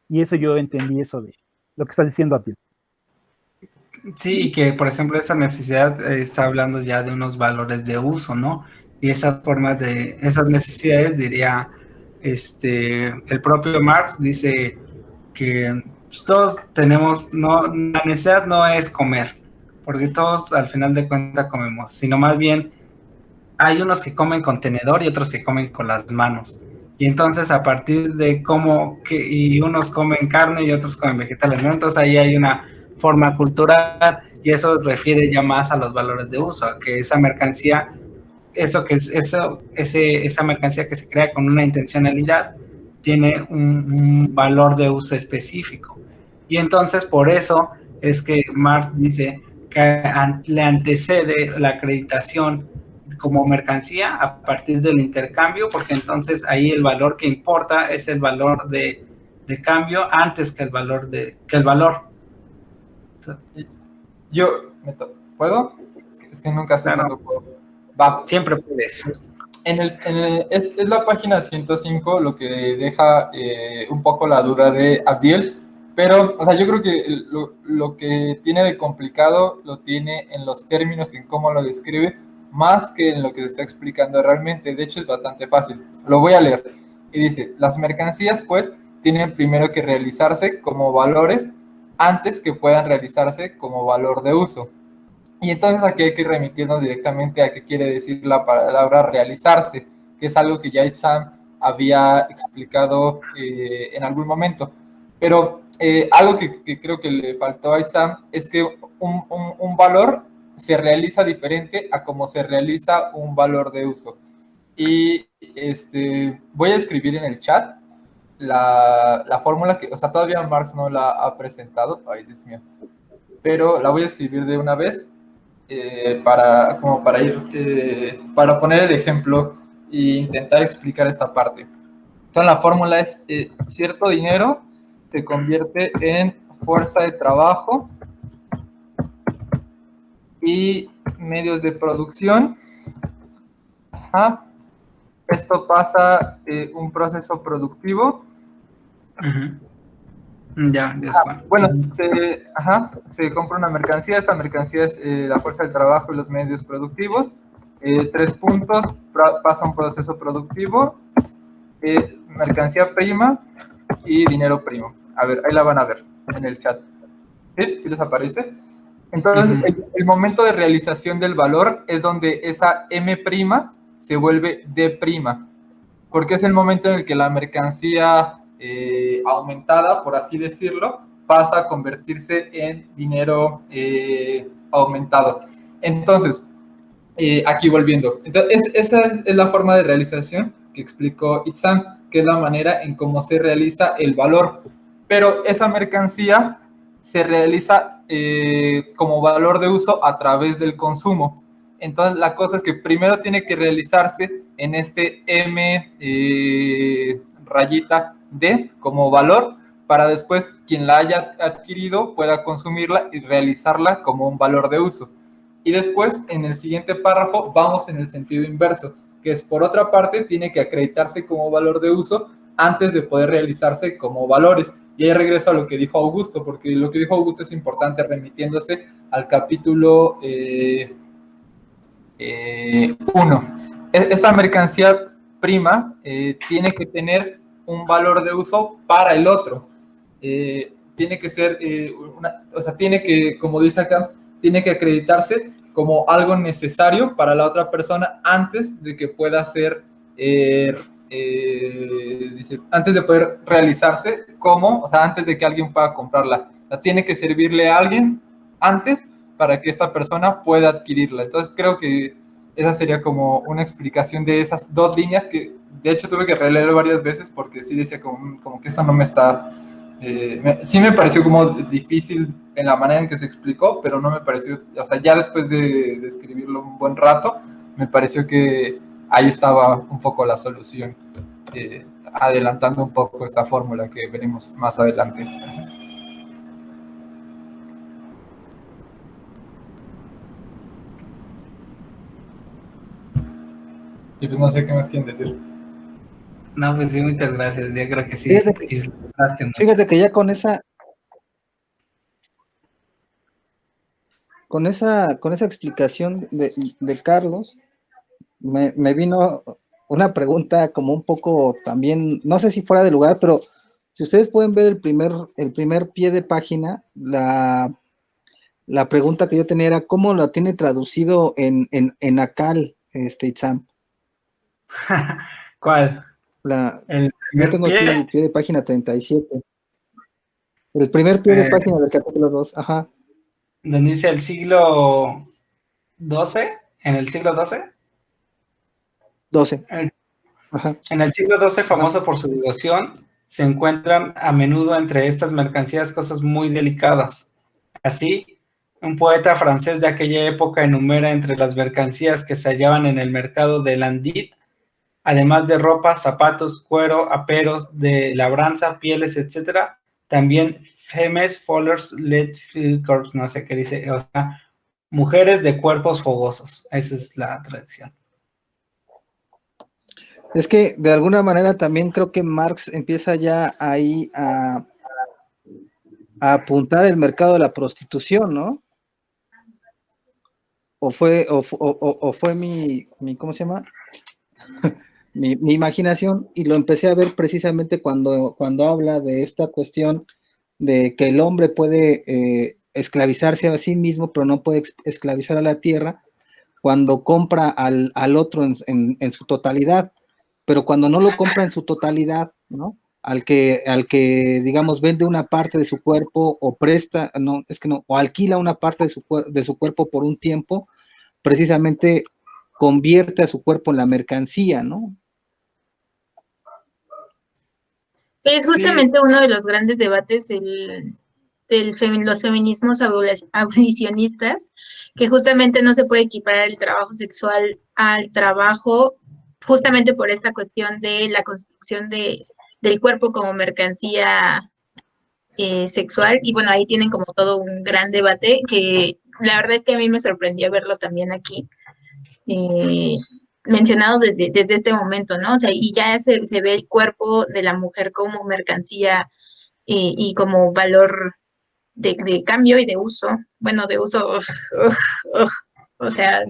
Y eso yo entendí eso de lo que estás diciendo a ti. Sí, que por ejemplo esa necesidad está hablando ya de unos valores de uso, ¿no? Y esas formas esas necesidades, diría, el propio Marx dice que todos tenemos, la necesidad no es comer, porque todos al final de cuentas comemos, sino más bien hay unos que comen con tenedor y otros que comen con las manos. Y entonces a partir de y unos comen carne y otros comen vegetales, ¿no? Entonces ahí hay una forma cultural y eso refiere ya más a los valores de uso, a que esa mercancía, esa mercancía que se crea con una intencionalidad tiene un valor de uso específico. Y entonces por eso es que Marx dice que le antecede la acreditación como mercancía a partir del intercambio, porque entonces ahí el valor que importa es el valor de cambio antes que el valor que el valor. ¿Puedo? Es que nunca sé Claro. cuándo puedo. Va. Siempre puedes. Es la página 105 lo que deja un poco la duda de Abdiel, pero, o sea, yo creo que lo que tiene de complicado lo tiene en los términos, en cómo lo describe, más que en lo que se está explicando realmente. De hecho, es bastante fácil. Lo voy a leer. Y dice, las mercancías, pues, tienen primero que realizarse como valores antes que puedan realizarse como valor de uso. Y entonces aquí hay que remitirnos directamente a qué quiere decir la palabra realizarse, que es algo que ya Itzham había explicado en algún momento. Pero algo que creo que le faltó a Itzham es que un valor se realiza diferente a como se realiza un valor de uso. Y voy a escribir en el chat la fórmula que, o sea, todavía Marx no la ha presentado, ay Dios mío, pero la voy a escribir de una vez para poner el ejemplo e intentar explicar esta parte. Entonces la fórmula es cierto dinero se convierte en fuerza de trabajo y medios de producción. Ajá. Esto pasa un proceso productivo. Ya, bueno, se compra una mercancía, esta mercancía es la fuerza del trabajo y los medios productivos. 3 puntos, pasa un proceso productivo, mercancía prima y dinero primo. A ver, ahí la van a ver en el chat. ¿Sí? ¿Sí les aparece? Entonces, el momento de realización del valor es donde esa M' se vuelve D', porque es el momento en el que la mercancía aumentada, por así decirlo, pasa a convertirse en dinero aumentado. Entonces, aquí volviendo. Entonces, esa es la forma de realización que explicó Itzham, que es la manera en cómo se realiza el valor. Pero esa mercancía se realiza como valor de uso a través del consumo. Entonces, la cosa es que primero tiene que realizarse en este M rayita D como valor, para después quien la haya adquirido pueda consumirla y realizarla como un valor de uso. Y después, en el siguiente párrafo, vamos en el sentido inverso, que es, por otra parte, tiene que acreditarse como valor de uso antes de poder realizarse como valores. Y ahí regreso a lo que dijo Augusto, porque lo que dijo Augusto es importante, remitiéndose al capítulo 1. Esta mercancía prima tiene que tener un valor de uso para el otro. Tiene que ser, o sea, tiene que, como dice acá, tiene que acreditarse como algo necesario para la otra persona antes de que pueda ser, antes de poder realizarse como, o sea, antes de que alguien pueda comprarla. O sea, tiene que servirle a alguien antes para que esta persona pueda adquirirla. Entonces creo que esa sería como una explicación de esas dos líneas que de hecho tuve que releer varias veces porque sí decía como que esto no me está... sí me pareció como difícil en la manera en que se explicó, pero no me pareció, o sea, ya después de escribirlo un buen rato, me pareció que ahí estaba un poco la solución, adelantando un poco esta fórmula que veremos más adelante. Y pues no sé qué más quieren decir. No, pues sí, muchas gracias. Yo creo que sí. Fíjate que ya con esa explicación de Carlos, me vino una pregunta como un poco también, no sé si fuera de lugar, pero si ustedes pueden ver el primer pie de página, la pregunta que yo tenía era cómo lo tiene traducido en ACAL Itzam. ¿Cuál? Yo ¿El primer tengo aquí el pie? pie de página 37. El primer pie de Eh, página del capítulo 2. Ajá. donde dice el siglo XII, en el siglo XII. 12. En Ajá. en el siglo XII, Ajá. famoso por su devoción, se encuentran a menudo entre estas mercancías cosas muy delicadas. Así, un poeta francés de aquella época enumera entre las mercancías que se hallaban en el mercado de Landit, además de ropa, zapatos, cuero, aperos de labranza, pieles, etcétera, también femmes follers let corps, no sé qué dice, o sea, mujeres de cuerpos fogosos. Esa es la traducción. Es que de alguna manera también creo que Marx empieza ya ahí a apuntar el mercado de la prostitución, ¿no? O fue mi ¿cómo se llama? mi imaginación, y lo empecé a ver precisamente cuando habla de esta cuestión de que el hombre puede esclavizarse a sí mismo, pero no puede esclavizar a la tierra, cuando compra al otro en su totalidad, pero cuando no lo compra en su totalidad, ¿no? Al que digamos vende una parte de su cuerpo o presta, no, es que no, o alquila una parte de su cuerpo por un tiempo, precisamente convierte a su cuerpo en la mercancía, ¿no? Es Sí, justamente uno de los grandes debates los feminismos abolicionistas, que justamente no se puede equiparar el trabajo sexual al trabajo, justamente por esta cuestión de la construcción del cuerpo como mercancía sexual. Y bueno, ahí tienen como todo un gran debate que la verdad es que a mí me sorprendió verlo también aquí. Eh, mencionado desde este momento, ¿no? O sea, y ya se ve el cuerpo de la mujer como mercancía y como valor de cambio y de uso. Bueno, de uso, o sea,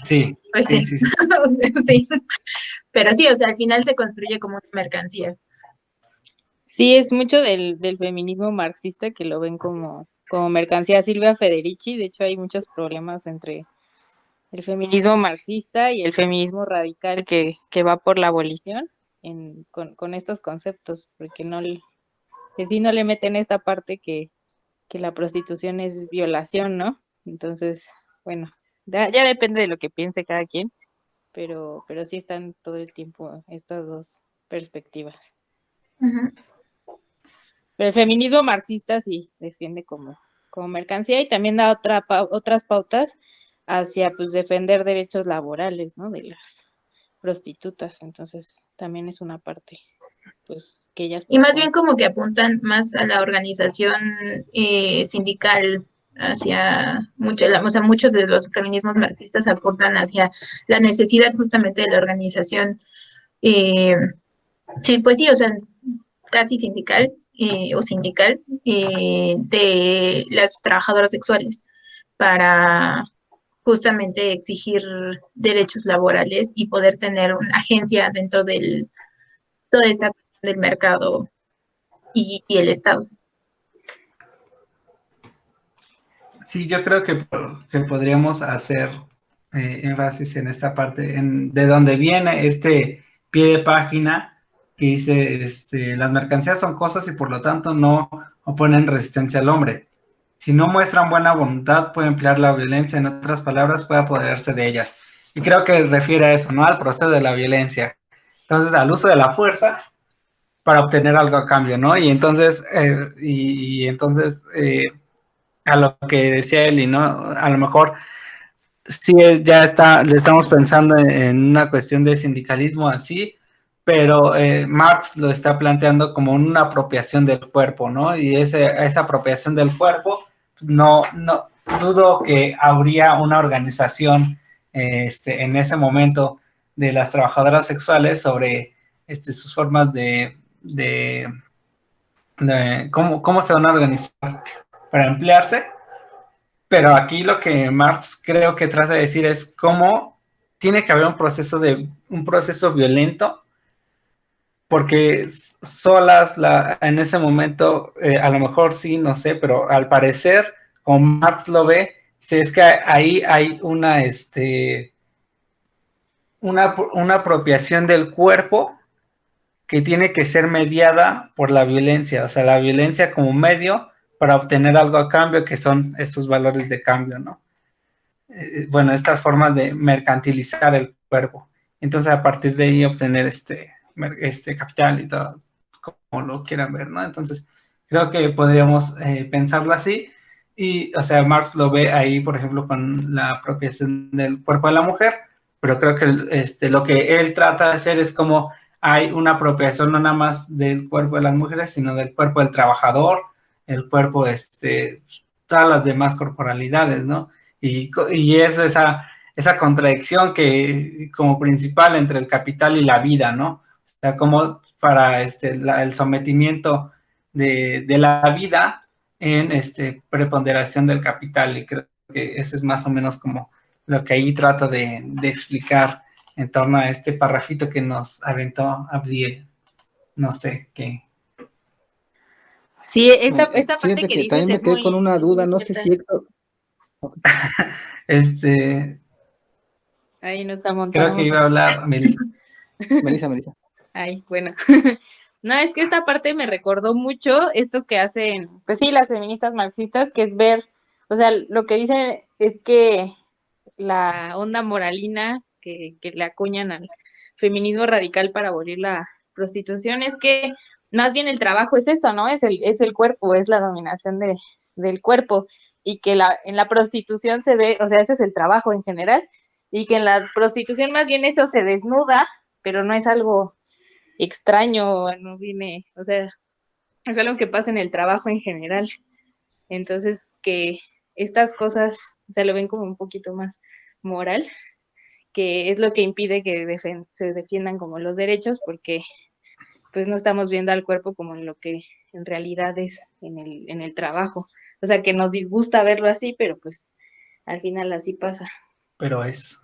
sí, pues sí, sí, sí, sí. o sea, sí. Pero sí, o sea, al final se construye como una mercancía. Sí, es mucho del feminismo marxista que lo ven como mercancía. Silvia Federici, de hecho hay muchos problemas entre el feminismo marxista y el feminismo radical que va por la abolición con estos conceptos, porque que sí no le meten esta parte que la prostitución es violación, ¿no? Entonces, bueno, ya depende de lo que piense cada quien, pero sí están todo el tiempo estas dos perspectivas. Ujú. Pero el feminismo marxista sí defiende como mercancía y también da otras pautas hacia pues defender derechos laborales, ¿no? De las prostitutas. Entonces también es una parte pues que ellas Y más proponen. bien como que apuntan más a la organización sindical, o sea, muchos de los feminismos marxistas apuntan hacia la necesidad justamente de la organización, eh, sí, pues sí, o sea, casi sindical o sindical de las trabajadoras sexuales para justamente exigir derechos laborales y poder tener una agencia dentro de toda esta cuestión del mercado y el Estado. Sí, yo creo que podríamos hacer énfasis en esta parte, de dónde viene este pie de página que dice, las mercancías son cosas y por lo tanto no oponen resistencia al hombre. Si no muestran buena voluntad, puede emplear la violencia, en otras palabras, puede apoderarse de ellas. Y creo que refiere a eso, ¿no? Al proceso de la violencia. Entonces, al uso de la fuerza para obtener algo a cambio, ¿no? Y entonces, a lo que decía Eli, ¿no? A lo mejor sí ya le estamos pensando en una cuestión de sindicalismo así, pero Marx lo está planteando como una apropiación del cuerpo, ¿no? Y esa apropiación del cuerpo, pues no dudo que habría una organización en ese momento de las trabajadoras sexuales sobre sus formas de cómo se van a organizar para emplearse. Pero aquí lo que Marx creo que trata de decir es cómo tiene que haber un proceso violento, porque solas en ese momento, a lo mejor sí, no sé, pero al parecer, como Marx lo ve, si es que ahí hay una apropiación del cuerpo que tiene que ser mediada por la violencia, o sea, la violencia como medio para obtener algo a cambio, que son estos valores de cambio, ¿no? Bueno, estas formas de mercantilizar el cuerpo. Entonces, a partir de ahí obtener este capital y todo, como lo quieran ver, ¿no? Entonces, creo que podríamos pensarlo así. Y, o sea, Marx lo ve ahí, por ejemplo, con la apropiación del cuerpo de la mujer, pero creo que lo que él trata de hacer es como hay una apropiación no nada más del cuerpo de las mujeres, sino del cuerpo del trabajador, el cuerpo, todas las demás corporalidades, ¿no? Y es esa contradicción que como principal entre el capital y la vida, ¿no? O sea, como para el sometimiento de la vida en preponderación del capital, y creo que ese es más o menos como lo que ahí trata de explicar en torno a este parrafito que nos aventó Abdiel. No sé qué. Sí, esta parte Fíjate que que dices también me es quedé muy, con una es duda, muy no sé cierta. si Ahí nos Creo que amontonamos. iba a hablar Melissa. Melissa. Ay, bueno. No, es que esta parte me recordó mucho esto que hacen, pues sí, las feministas marxistas, que es ver, o sea, lo que dicen es que la onda moralina que le acuñan al feminismo radical para abolir la prostitución es que más bien el trabajo es eso, ¿no? Es el cuerpo, es la dominación del cuerpo, y que en la prostitución se ve, o sea, ese es el trabajo en general, y que en la prostitución más bien eso se desnuda, pero no es algo extraño, no viene, o sea, es algo que pasa en el trabajo en general. Entonces, que estas cosas, o sea, lo ven como un poquito más moral, que es lo que impide que se defiendan como los derechos, porque pues no estamos viendo al cuerpo como en lo que en realidad es en el trabajo. O sea, que nos disgusta verlo así, pero pues al final así pasa. Pero es.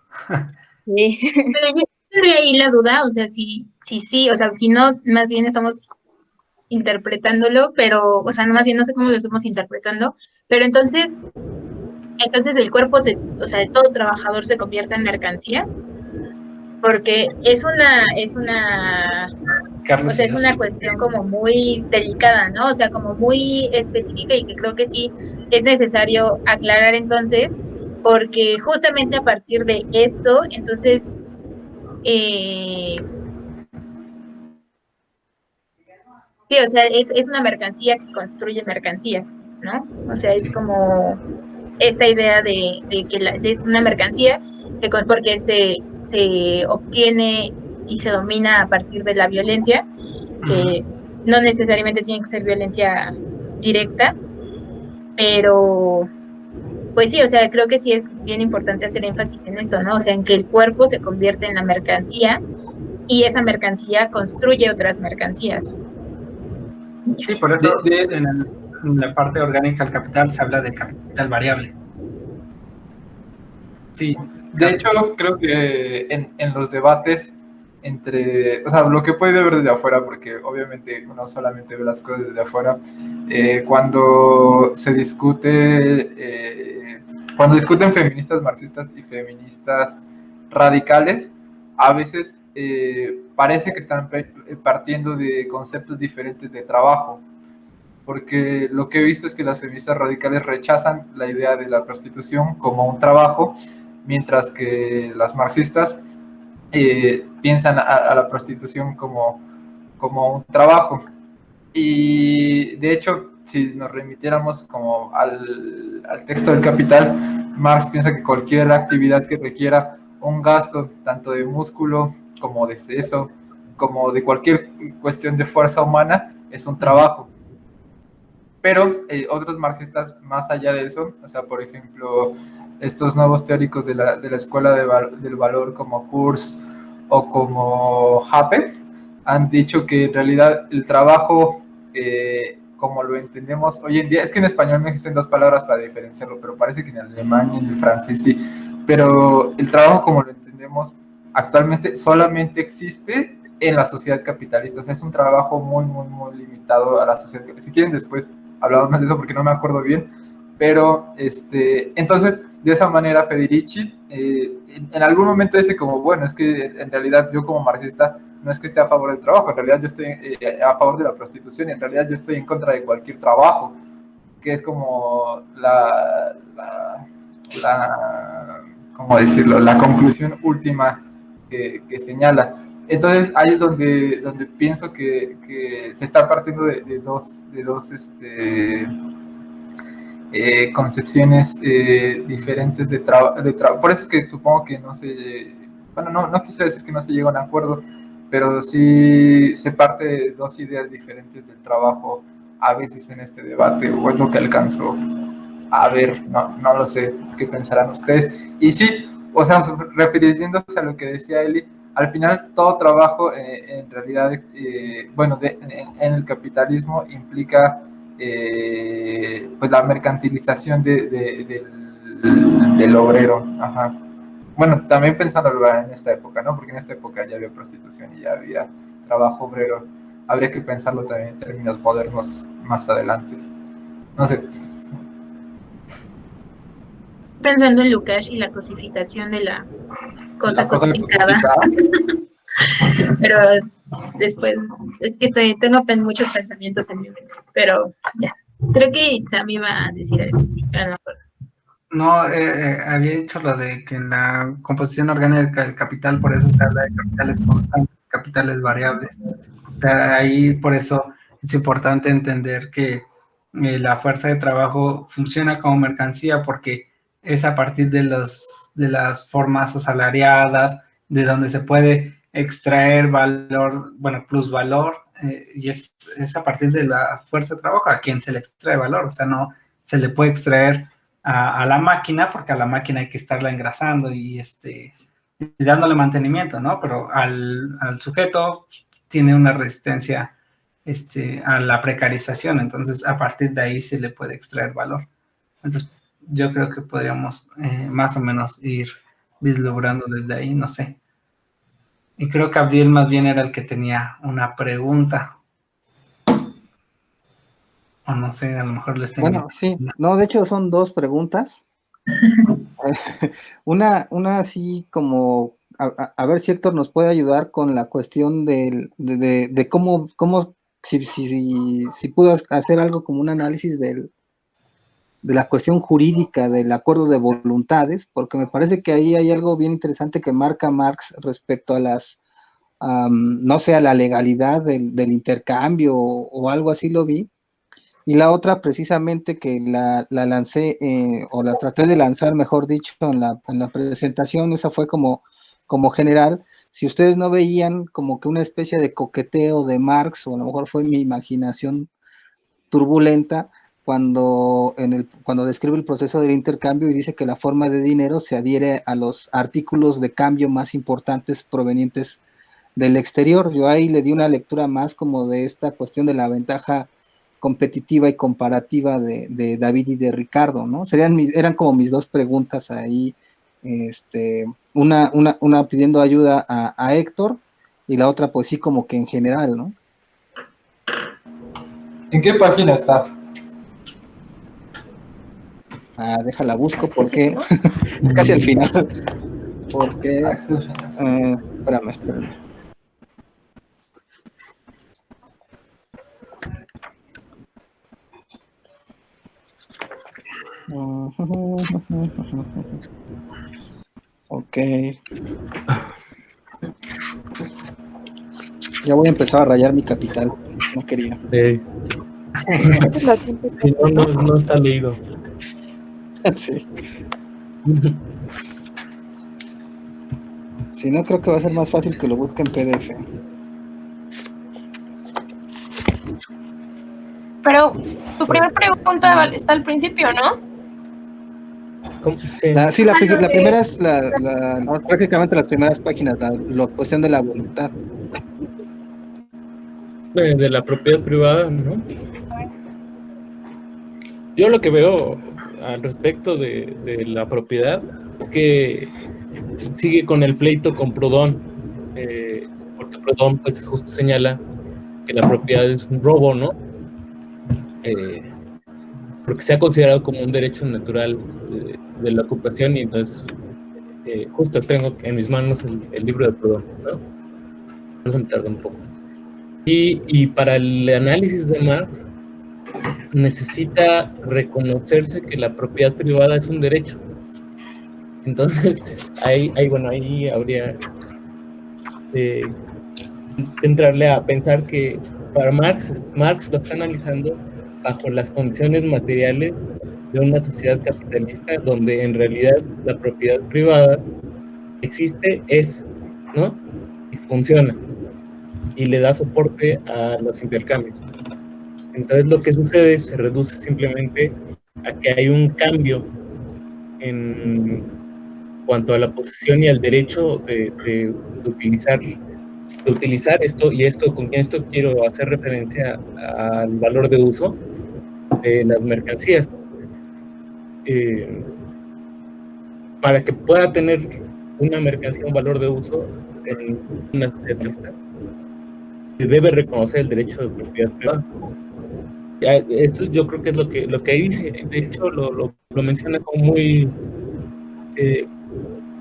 Sí. Pero yo tendría ahí la duda, o sea, sí, o sea, si no, más bien estamos interpretándolo, pero, o sea, no, más bien no sé cómo lo estamos interpretando, pero entonces el cuerpo o sea, de todo trabajador se convierte en mercancía, porque Carlos, o sea, es una cuestión como muy delicada, ¿no? O sea, como muy específica, y que creo que sí es necesario aclarar entonces, porque justamente a partir de esto, entonces, sí, o sea, es una mercancía que construye mercancías, ¿no? O sea, es como esta idea de que es una mercancía que porque se obtiene y se domina a partir de la violencia, no necesariamente tiene que ser violencia directa, pero pues sí, o sea, creo que sí es bien importante hacer énfasis en esto, ¿no? O sea, en que el cuerpo se convierte en la mercancía y esa mercancía construye otras mercancías. Sí, por eso en la parte orgánica del capital se habla de capital variable. Sí, de hecho creo que en los debates o sea, lo que puede ver desde afuera, porque obviamente uno solamente ve las cosas desde afuera, cuando se discute, cuando discuten feministas marxistas y feministas radicales, a veces parece que están partiendo de conceptos diferentes de trabajo, porque lo que he visto es que las feministas radicales rechazan la idea de la prostitución como un trabajo, mientras que las marxistas piensan a la prostitución como un trabajo. Y de hecho, si nos remitiéramos como al texto del Capital, Marx piensa que cualquier actividad que requiera un gasto tanto de músculo como de seso, como de cualquier cuestión de fuerza humana, es un trabajo. Pero otros marxistas, más allá de eso, o sea, por ejemplo, estos nuevos teóricos de la escuela del valor como Kurz o como Happe, han dicho que en realidad el trabajo, como lo entendemos hoy en día, es que en español no existen dos palabras para diferenciarlo, pero parece que en el alemán y en el francés sí, pero el trabajo como lo entendemos actualmente solamente existe en la sociedad capitalista, o sea, es un trabajo muy, muy, muy limitado a la sociedad. Si quieren después hablamos más de eso porque no me acuerdo bien, Pero, entonces, de esa manera Federici, en algún momento dice como, bueno, es que en realidad yo como marxista no es que esté a favor del trabajo, en realidad yo estoy a favor de la prostitución, y en realidad yo estoy en contra de cualquier trabajo, que es como ¿cómo decirlo?, la conclusión última que señala. Entonces ahí es donde pienso que se está partiendo de dos concepciones diferentes de trabajo. Por eso es que supongo que no quisiera decir que no se llega a un acuerdo, pero sí se parte de dos ideas diferentes del trabajo a veces en este debate, o es lo que alcanzo a ver, no lo sé, qué pensarán ustedes. Y sí, o sea, refiriéndose a lo que decía Eli, al final todo trabajo en realidad, en el capitalismo implica pues la mercantilización del obrero. Ajá. Bueno, también pensando en esta época, ¿no? Porque en esta época ya había prostitución y ya había trabajo obrero. Habría que pensarlo también en términos modernos más adelante. No sé. Pensando en Lukács y la cosificación de la cosa cosificada. Pero después, es que tengo muchos pensamientos en mi mente, pero ya. Creo que Sam iba a decir algo, pero no me acuerdo. No, había dicho lo de que en la composición orgánica del capital, por eso se habla de capitales constantes, capitales variables. Ahí, por eso es importante entender que la fuerza de trabajo funciona como mercancía, porque es a partir de las formas asalariadas, de donde se puede extraer valor, bueno, plusvalor, y es a partir de la fuerza de trabajo a quien se le extrae valor. O sea, no se le puede extraer a la máquina, porque a la máquina hay que estarla engrasando y dándole mantenimiento, ¿no? Pero al sujeto tiene una resistencia a la precarización, entonces a partir de ahí se le puede extraer valor. Entonces yo creo que podríamos más o menos ir vislumbrando desde ahí, no sé. Y creo que Abdiel más bien era el que tenía una pregunta. O no sé, a lo mejor les tengo. Bueno, sí, no, de hecho son dos preguntas. Una así como, a ver si Héctor nos puede ayudar con la cuestión de cómo si pudo hacer algo como un análisis de la cuestión jurídica del acuerdo de voluntades, porque me parece que ahí hay algo bien interesante que marca Marx respecto a no sé, a la legalidad del intercambio o algo así lo vi. Y la otra, precisamente, que la lancé, o la traté de lanzar, mejor dicho, en la presentación, esa fue como general. Si ustedes no veían como que una especie de coqueteo de Marx, o a lo mejor fue mi imaginación turbulenta, cuando describe el proceso del intercambio y dice que la forma de dinero se adhiere a los artículos de cambio más importantes provenientes del exterior. Yo ahí le di una lectura más como de esta cuestión de la ventaja competitiva y comparativa de David y de Ricardo, ¿no? Eran como mis dos preguntas ahí, una pidiendo ayuda a Héctor, y la otra pues sí como que en general, ¿no? ¿En qué página está? Déjala busco porque es casi al final. Porque espérame. Ok. Ya voy a empezar a rayar mi capital. No quería. Si no está leído. Sí. Si no, creo que va a ser más fácil que lo busque en PDF. Pero tu primera pregunta está al principio, ¿no? Sí, la primera es prácticamente las primeras páginas, la cuestión de la voluntad. De la propiedad privada, ¿no? Yo lo que veo al respecto de la propiedad es que sigue con el pleito con Proudhon, porque Proudhon pues justo señala que la propiedad es un robo, ¿no? porque se ha considerado como un derecho natural de la ocupación, y entonces justo tengo en mis manos el libro de Proudhon, ¿no? Eso me tarda un poco. Y para el análisis de Marx necesita reconocerse que la propiedad privada es un derecho. Entonces, ahí habría que entrarle a pensar que para Marx lo está analizando bajo las condiciones materiales de una sociedad capitalista donde en realidad la propiedad privada existe, ¿no? Y funciona, y le da soporte a los intercambios. Entonces lo que sucede se reduce simplemente a que hay un cambio en cuanto a la posesión y al derecho de utilizar esto, y con esto quiero hacer referencia al valor de uso de las mercancías. Para que pueda tener una mercancía un valor de uso en una sociedad mixta, se debe reconocer el derecho de propiedad privada. Esto yo creo que es lo que ahí dice. De hecho, lo menciona como muy...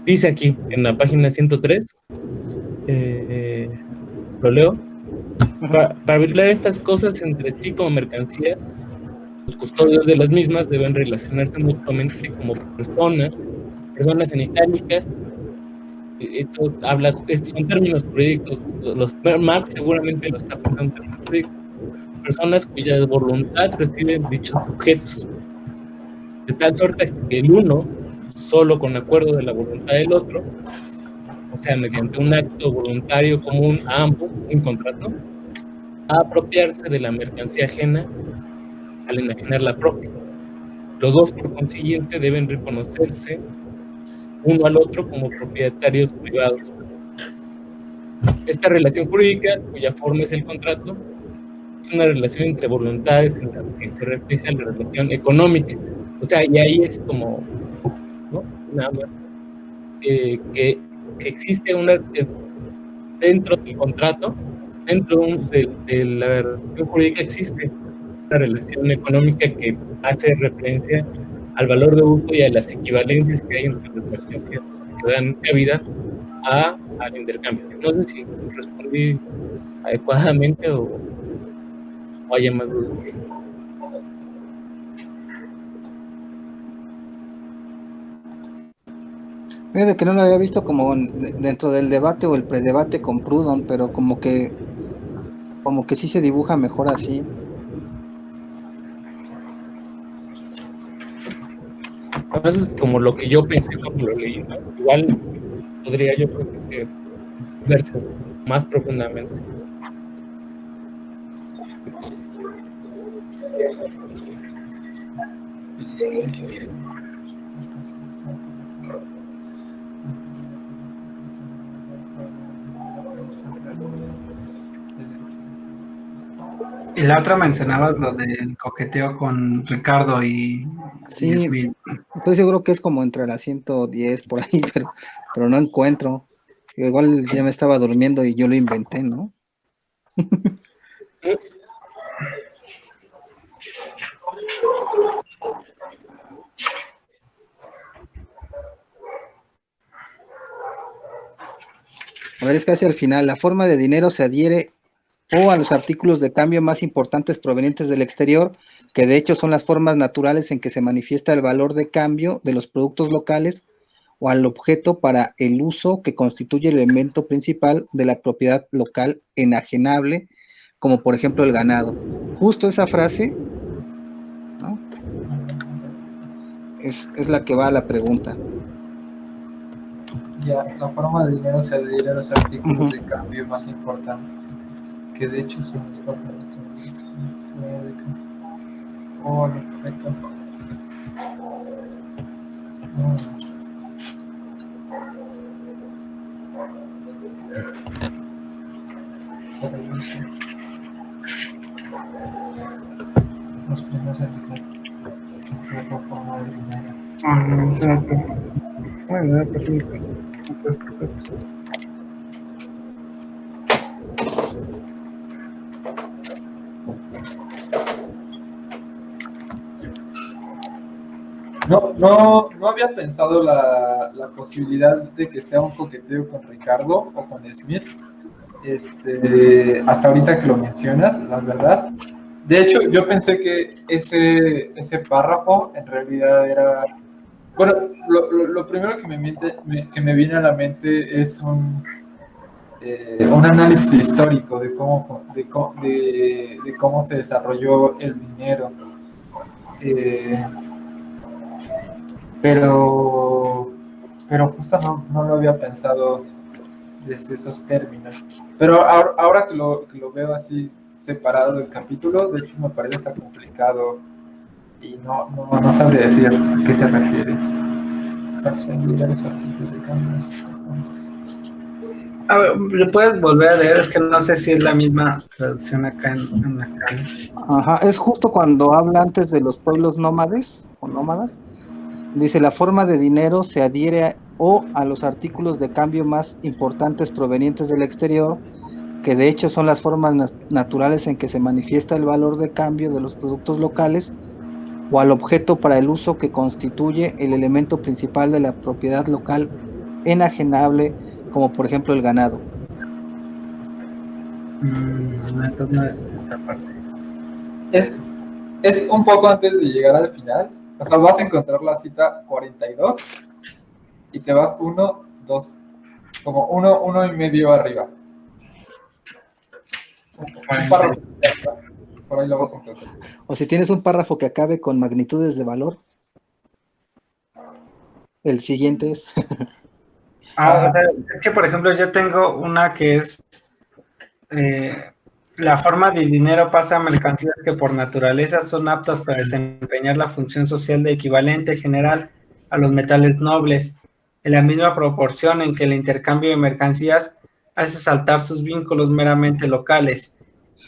dice aquí, en la página 103, lo leo. Para vigilar estas cosas entre sí como mercancías, los custodios de las mismas deben relacionarse mutuamente como personas en itálicas. Esto son términos jurídicos. Marx seguramente lo está pensando en términos jurídicos. Personas cuya voluntad reciben dichos objetos, de tal suerte que el uno, solo con acuerdo de la voluntad del otro, o sea, mediante un acto voluntario común a ambos, un contrato, a apropiarse de la mercancía ajena al enajenar la propia. Los dos, por consiguiente, deben reconocerse uno al otro como propietarios privados. Esta relación jurídica, cuya forma es el contrato, es una relación entre voluntades en la que se refleja la relación económica. O sea, y ahí es como, ¿no? Nada más que existe dentro del contrato, dentro de la relación jurídica existe una relación económica que hace referencia al valor de uso y a las equivalencias que hay entre las mercancías que dan cabida al intercambio. No sé si respondí adecuadamente o haya más dudas. Fíjate que no lo había visto como dentro del debate o el predebate con Proudhon, pero como que sí se dibuja mejor así. Eso es como lo que yo pensé cuando lo leí, ¿no? Igual podría yo creo que verse más profundamente. Y la otra mencionabas lo del coqueteo con Ricardo y Sí, Smith. estoy seguro que es como entre las 110 por ahí, pero no encuentro. Igual ya me estaba durmiendo y yo lo inventé, ¿no? A ver, es casi al final. La forma de dinero se adhiere o a los artículos de cambio más importantes provenientes del exterior, que de hecho son las formas naturales en que se manifiesta el valor de cambio de los productos locales, o al objeto para el uso que constituye el elemento principal de la propiedad local enajenable, como por ejemplo el ganado. Justo esa frase, ¿no? es la que va a la pregunta. Ya, la forma de dinero se adhiere a los artículos de cambio más importantes, que de hecho son los correctos. Oh, perfecto. Los primeros forma de dinero. Bueno, pues sí, otras cosas. No había pensado la posibilidad de que sea un coqueteo con Ricardo o con Smith. Hasta ahorita que lo mencionas, la verdad. De hecho, yo pensé que ese párrafo en realidad era... Bueno, lo primero que me viene a la mente es un análisis histórico de cómo se desarrolló el dinero. Pero justo no lo había pensado desde esos términos. Pero ahora que lo veo así separado del capítulo, de hecho me parece hasta complicado y no sabría decir a qué se refiere. A ver, ¿lo puedes volver a leer? Es que no sé si es la misma traducción acá en la calle. Ajá, es justo cuando habla antes de los pueblos nómades o nómadas. Dice, la forma de dinero se adhiere a los artículos de cambio más importantes provenientes del exterior, que de hecho son las formas naturales en que se manifiesta el valor de cambio de los productos locales, o al objeto para el uso que constituye el elemento principal de la propiedad local enajenable, como por ejemplo el ganado. Entonces no es esta parte. Es un poco antes de llegar al final. O sea, vas a encontrar la cita 42 y te vas 1, 2, como uno y medio arriba. Un párrafo. Por ahí lo vas a encontrar. O si tienes un párrafo que acabe con magnitudes de valor, el siguiente es... O sea, es que por ejemplo yo tengo una que es la forma de dinero pasa a mercancías que por naturaleza son aptas para desempeñar la función social de equivalente general a los metales nobles, en la misma proporción en que el intercambio de mercancías hace saltar sus vínculos meramente locales,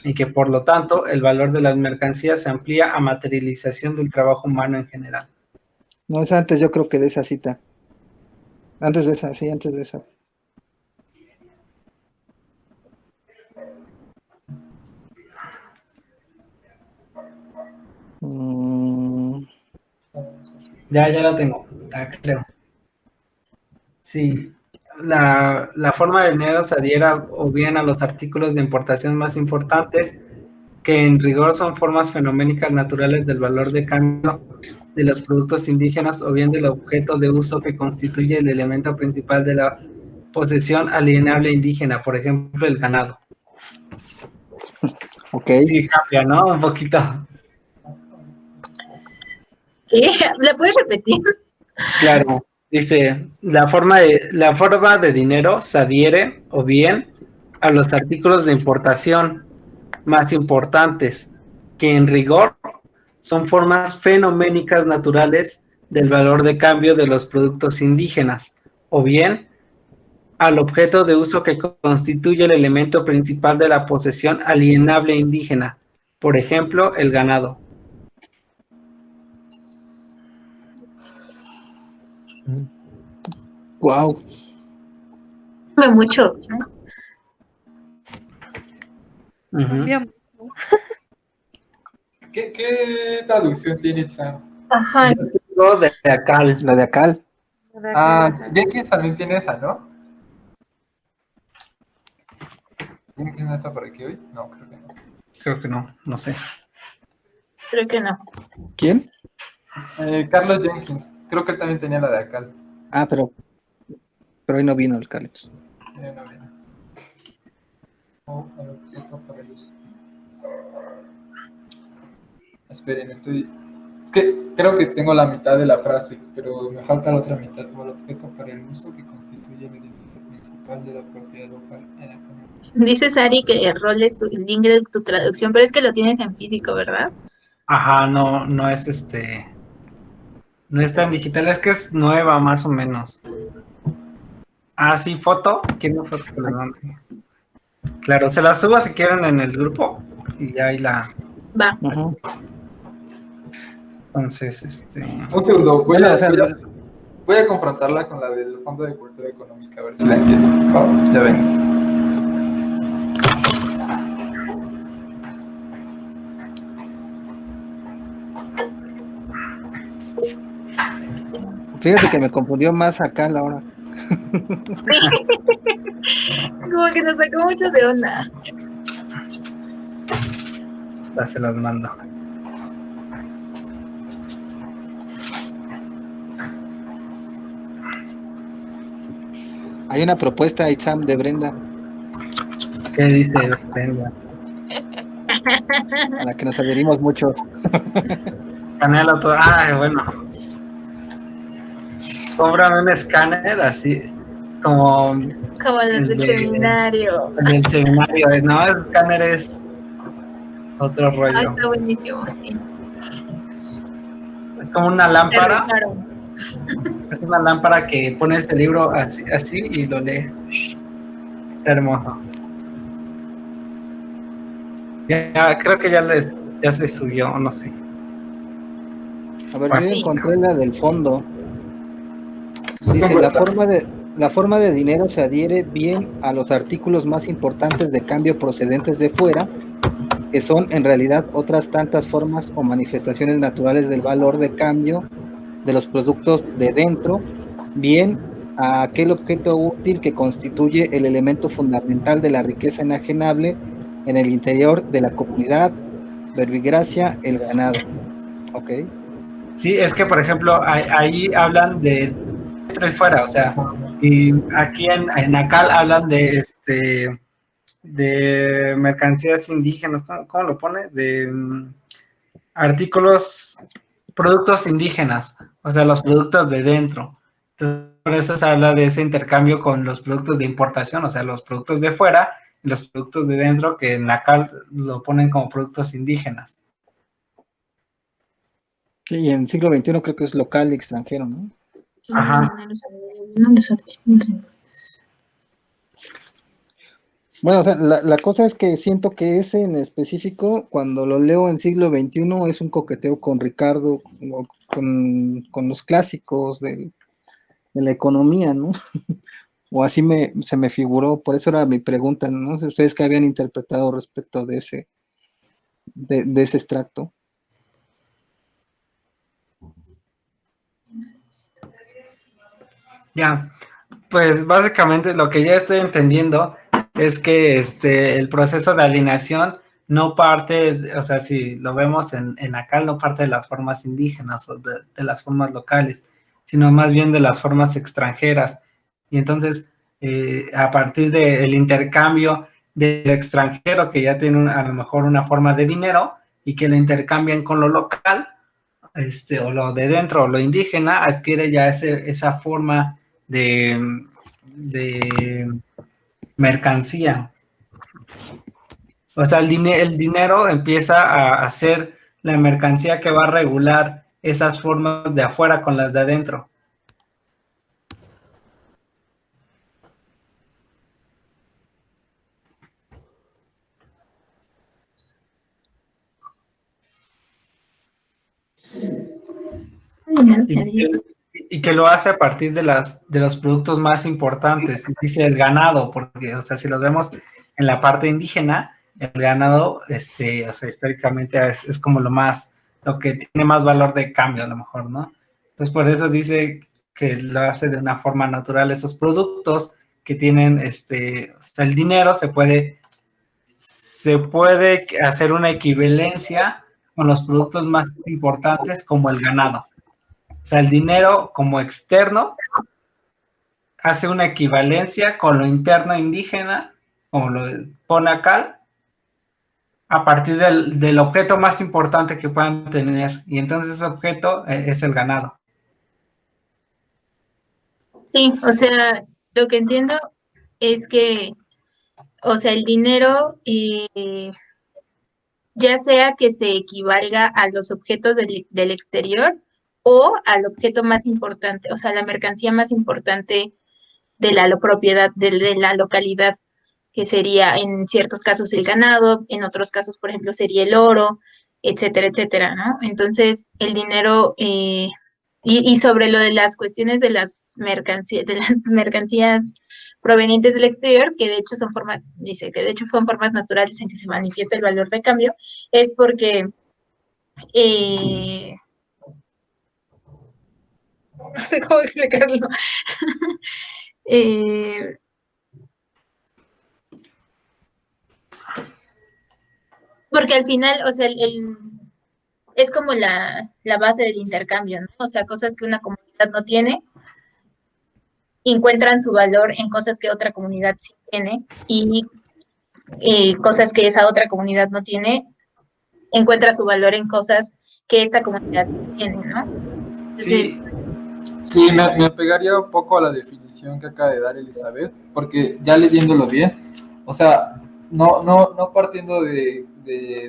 y que por lo tanto el valor de las mercancías se amplía a materialización del trabajo humano en general. No, es antes, yo creo que de esa cita. Antes de esa, sí, antes de esa. Ya la tengo, creo. Sí, la forma de dinero se adhiera o bien a los artículos de importación más importantes, que en rigor son formas fenoménicas naturales del valor de cambio de los productos indígenas, o bien del objeto de uso que constituye el elemento principal de la posesión alienable indígena, por ejemplo, el ganado. Ok. Sí, cambia, ¿no? Un poquito. ¿Qué? ¿La puedes repetir? Claro. Dice, la forma de dinero se adhiere o bien a los artículos de importación más importantes, que en rigor son formas fenoménicas naturales del valor de cambio de los productos indígenas, o bien al objeto de uso que constituye el elemento principal de la posesión alienable indígena, por ejemplo, el ganado. Wow. Mucho, ¿no? Uh-huh. ¿Qué traducción tiene Sam? Ajá. Yo tengo de Acal. La de Acal. Jenkins también tiene esa, ¿no? ¿Jenkins no está por aquí hoy? No, creo que no. Creo que no, no sé. Creo que no. ¿Quién? Carlos Jenkins. Creo que él también tenía la de Acal. Ah, pero hoy no vino el Carlos. Sí, no vino. El objeto para el uso. Esperen, es que creo que tengo la mitad de la frase, pero me falta la otra mitad. Como el objeto para el uso que constituye el elemento principal de la propiedad local. Dice Sari que roles el link de tu traducción, pero es que lo tienes en físico, ¿verdad? Ajá, no es no es tan digital, es que es nueva más o menos. Ah, sí, foto. ¿Quién foto que le mande? Claro, se la subo si quieren en el grupo y ya ahí la... Va. Ajá. Entonces, Un segundo, voy Bueno, o sea, a confrontarla con la del Fondo de Cultura Económica, a ver si la entiendo. Oh, ya ven. Fíjate que me confundió más acá la hora. Como que nos sacó mucho de onda. Ya se las mando. Hay una propuesta, Itzam, de Brenda, ¿Qué dice Brenda? a la que nos adherimos muchos. Escanealo todo. Ah, bueno. Cómprame un escáner así como Como los el del de- seminario. el del seminario. No, el escáner es otro Ah, rollo. está buenísimo, sí. Es como una Te lámpara. rifaron. Es una lámpara que pones el libro así y lo lee. Está hermoso. Ya, creo que ya se subió, no sé. A ver, Bueno. yo Sí. encontré la del fondo. Dice, ¿Cómo la está? forma de dinero se adhiere bien a los artículos más importantes de cambio procedentes de fuera, que son en realidad otras tantas formas o manifestaciones naturales del valor de cambio de los productos de dentro, bien a aquel objeto útil que constituye el elemento fundamental de la riqueza enajenable en el interior de la comunidad, verbigracia, el ganado. ¿Ok? Sí, es que, por ejemplo, ahí hablan de dentro y fuera, o sea, y aquí en Acal hablan de mercancías indígenas, ¿cómo lo pone? De artículos, productos indígenas, o sea, los productos de dentro. Entonces, por eso se habla de ese intercambio con los productos de importación, o sea, los productos de fuera y los productos de dentro, que en Acal lo ponen como productos indígenas. Y en siglo XXI creo que es local y extranjero, ¿no? Ajá. Bueno, o sea, la cosa es que siento que ese en específico, cuando lo leo en siglo XXI, es un coqueteo con Ricardo, o con los clásicos de la economía, ¿no? O así se me figuró, por eso era mi pregunta, ¿no? Si ustedes qué habían interpretado respecto de de ese extracto. Ya, pues básicamente lo que ya estoy entendiendo es que el proceso de alineación no parte, o sea, si lo vemos en Acal, no parte de las formas indígenas o de las formas locales, sino más bien de las formas extranjeras. Y entonces, a partir del intercambio del extranjero que ya tiene a lo mejor una forma de dinero y que lo intercambian con lo local, o lo de dentro, o lo indígena, adquiere ya esa forma de mercancía. O sea, el dinero empieza a ser la mercancía que va a regular esas formas de afuera con las de adentro. Y que lo hace a partir de los productos más importantes, dice el ganado, porque, o sea, si lo vemos en la parte indígena, el ganado, o sea, históricamente es como lo que tiene más valor de cambio, a lo mejor, ¿no? Entonces, por eso dice que lo hace de una forma natural. Esos productos que tienen, o sea, el dinero se puede hacer una equivalencia con los productos más importantes como el ganado. O sea, el dinero como externo hace una equivalencia con lo interno indígena, como lo pone acá, a partir del objeto más importante que puedan tener. Y entonces ese objeto es el ganado. Sí, o sea, lo que entiendo es que, o sea, el dinero, ya sea que se equivalga a los objetos del exterior o al objeto más importante, o sea, la mercancía más importante de la propiedad, de la localidad, que sería en ciertos casos el ganado, en otros casos, por ejemplo, sería el oro, etcétera, etcétera, ¿no? Entonces, el dinero, y sobre lo de las cuestiones de las mercancías provenientes del exterior, que de hecho son formas, dice que de hecho son formas naturales en que se manifiesta el valor de cambio, es porque no sé cómo explicarlo. Eh, porque al final, o sea, es como la base del intercambio, ¿no? O sea, cosas que una comunidad no tiene, encuentran su valor en cosas que otra comunidad sí tiene, y cosas que esa otra comunidad no tiene, encuentra su valor en cosas que esta comunidad sí tiene, ¿no? Entonces, Sí, Sí, me apegaría un poco a la definición que acaba de dar Elizabeth, porque ya leyéndolo bien, o sea, no partiendo de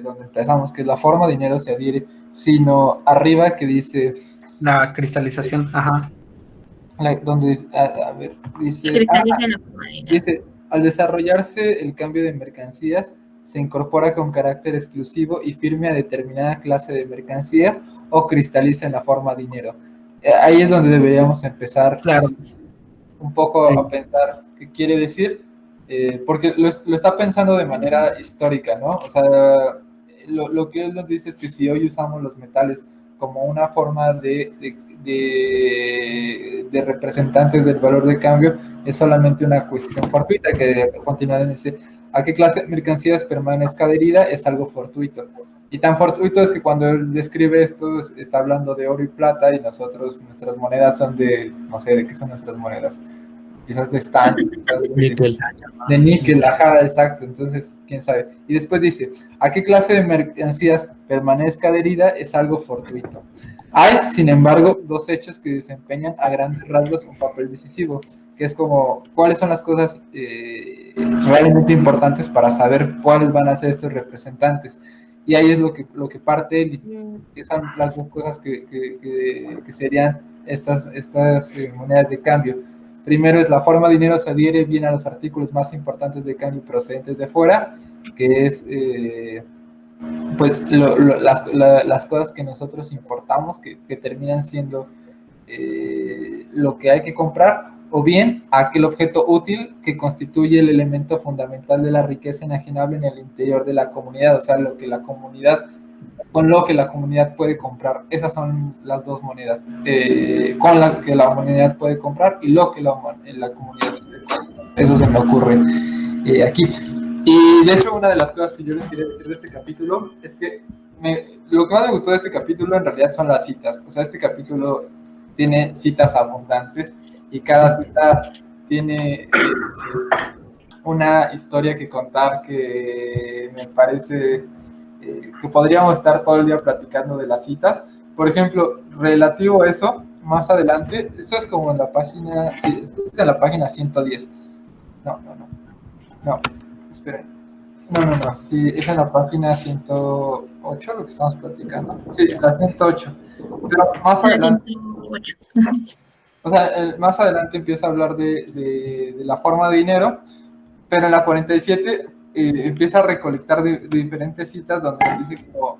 donde empezamos, que la forma de dinero se adhiere, sino arriba que dice, la cristalización, ajá. donde, a ver, se dice, cristaliza en la forma de dinero. dice, al desarrollarse el cambio de mercancías, se incorpora con carácter exclusivo y firme a determinada clase de mercancías o cristaliza en la forma de dinero. Ahí es donde deberíamos empezar Claro. un poco Sí. a pensar qué quiere decir, porque lo está pensando de manera histórica, ¿no? O sea, lo que él nos dice es que si hoy usamos los metales como una forma de representantes del valor de cambio, es solamente una cuestión fortuita, que a continuación dice, ¿a qué clase de mercancías permanezca adherida? Es algo fortuito. Y tan fortuito es que cuando él describe esto, está hablando de oro y plata, y nosotros, nuestras monedas son de, no sé, ¿de qué son nuestras monedas? Quizás de estaño, quizás Níquel. de níquel, ajá, exacto, entonces, quién sabe. Y después dice, ¿a qué clase de mercancías permanezca adherida? Es algo fortuito. Hay, sin embargo, dos hechos que desempeñan a grandes rasgos un papel decisivo, que es como, ¿cuáles son las cosas realmente importantes para saber cuáles van a ser estos representantes? Y ahí es lo que parte él, que son las dos cosas que serían estas monedas de cambio. Primero es la forma de dinero se adhiere bien a los artículos más importantes de cambio procedentes de fuera, que es pues las cosas que nosotros importamos, que terminan siendo lo que hay que comprar, o bien aquel objeto útil que constituye el elemento fundamental de la riqueza inajenable en el interior de la comunidad, o sea, lo que la comunidad, con lo que la comunidad puede comprar. Esas son las dos monedas, con la que la comunidad puede comprar y lo que la comunidad puede comprar. Eso se me ocurre aquí. Y de hecho, una de las cosas que yo les quería decir de este capítulo es que lo que más me gustó de este capítulo en realidad son las citas. O sea, este capítulo tiene citas abundantes y cada cita tiene una historia que contar que me parece que podríamos estar todo el día platicando de las citas. Por ejemplo, relativo a eso, más adelante, eso es como en la página, sí, esto es en la página 110. No, esperen. No, sí, es en la página 108 lo que estamos platicando. Sí, la 108. Pero más adelante, 108. o sea, más adelante empieza a hablar de la forma de dinero, pero en la 47 empieza a recolectar de diferentes citas donde dice como,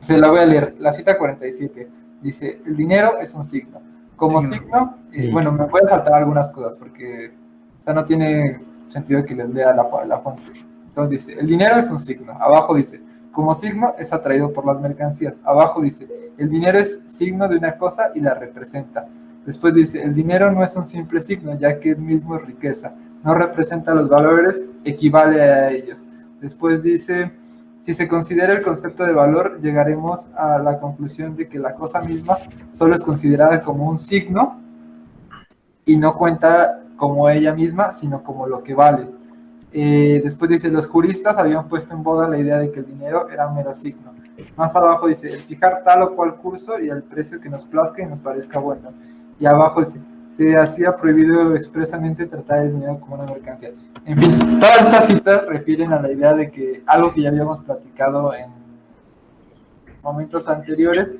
se la voy a leer, la cita 47, dice, el dinero es un signo. Como signo, bueno, me voy a saltar algunas cosas porque, o sea, no tiene sentido que les lea la fuente. Entonces dice, el dinero es un signo. Abajo dice, como signo es atraído por las mercancías. Abajo dice, el dinero es signo de una cosa y la representa. Después dice, el dinero no es un simple signo, ya que él mismo es riqueza. No representa los valores, equivale a ellos. Después dice, si se considera el concepto de valor, llegaremos a la conclusión de que la cosa misma solo es considerada como un signo y no cuenta como ella misma, sino como lo que vale. Después dice, los juristas habían puesto en boga la idea de que el dinero era un mero signo. Más abajo dice, el fijar tal o cual curso y el precio que nos plazca y nos parezca bueno. Y abajo dice, se hacía prohibido expresamente tratar el dinero como una mercancía. En fin, todas estas citas refieren a la idea de que algo que ya habíamos platicado en momentos anteriores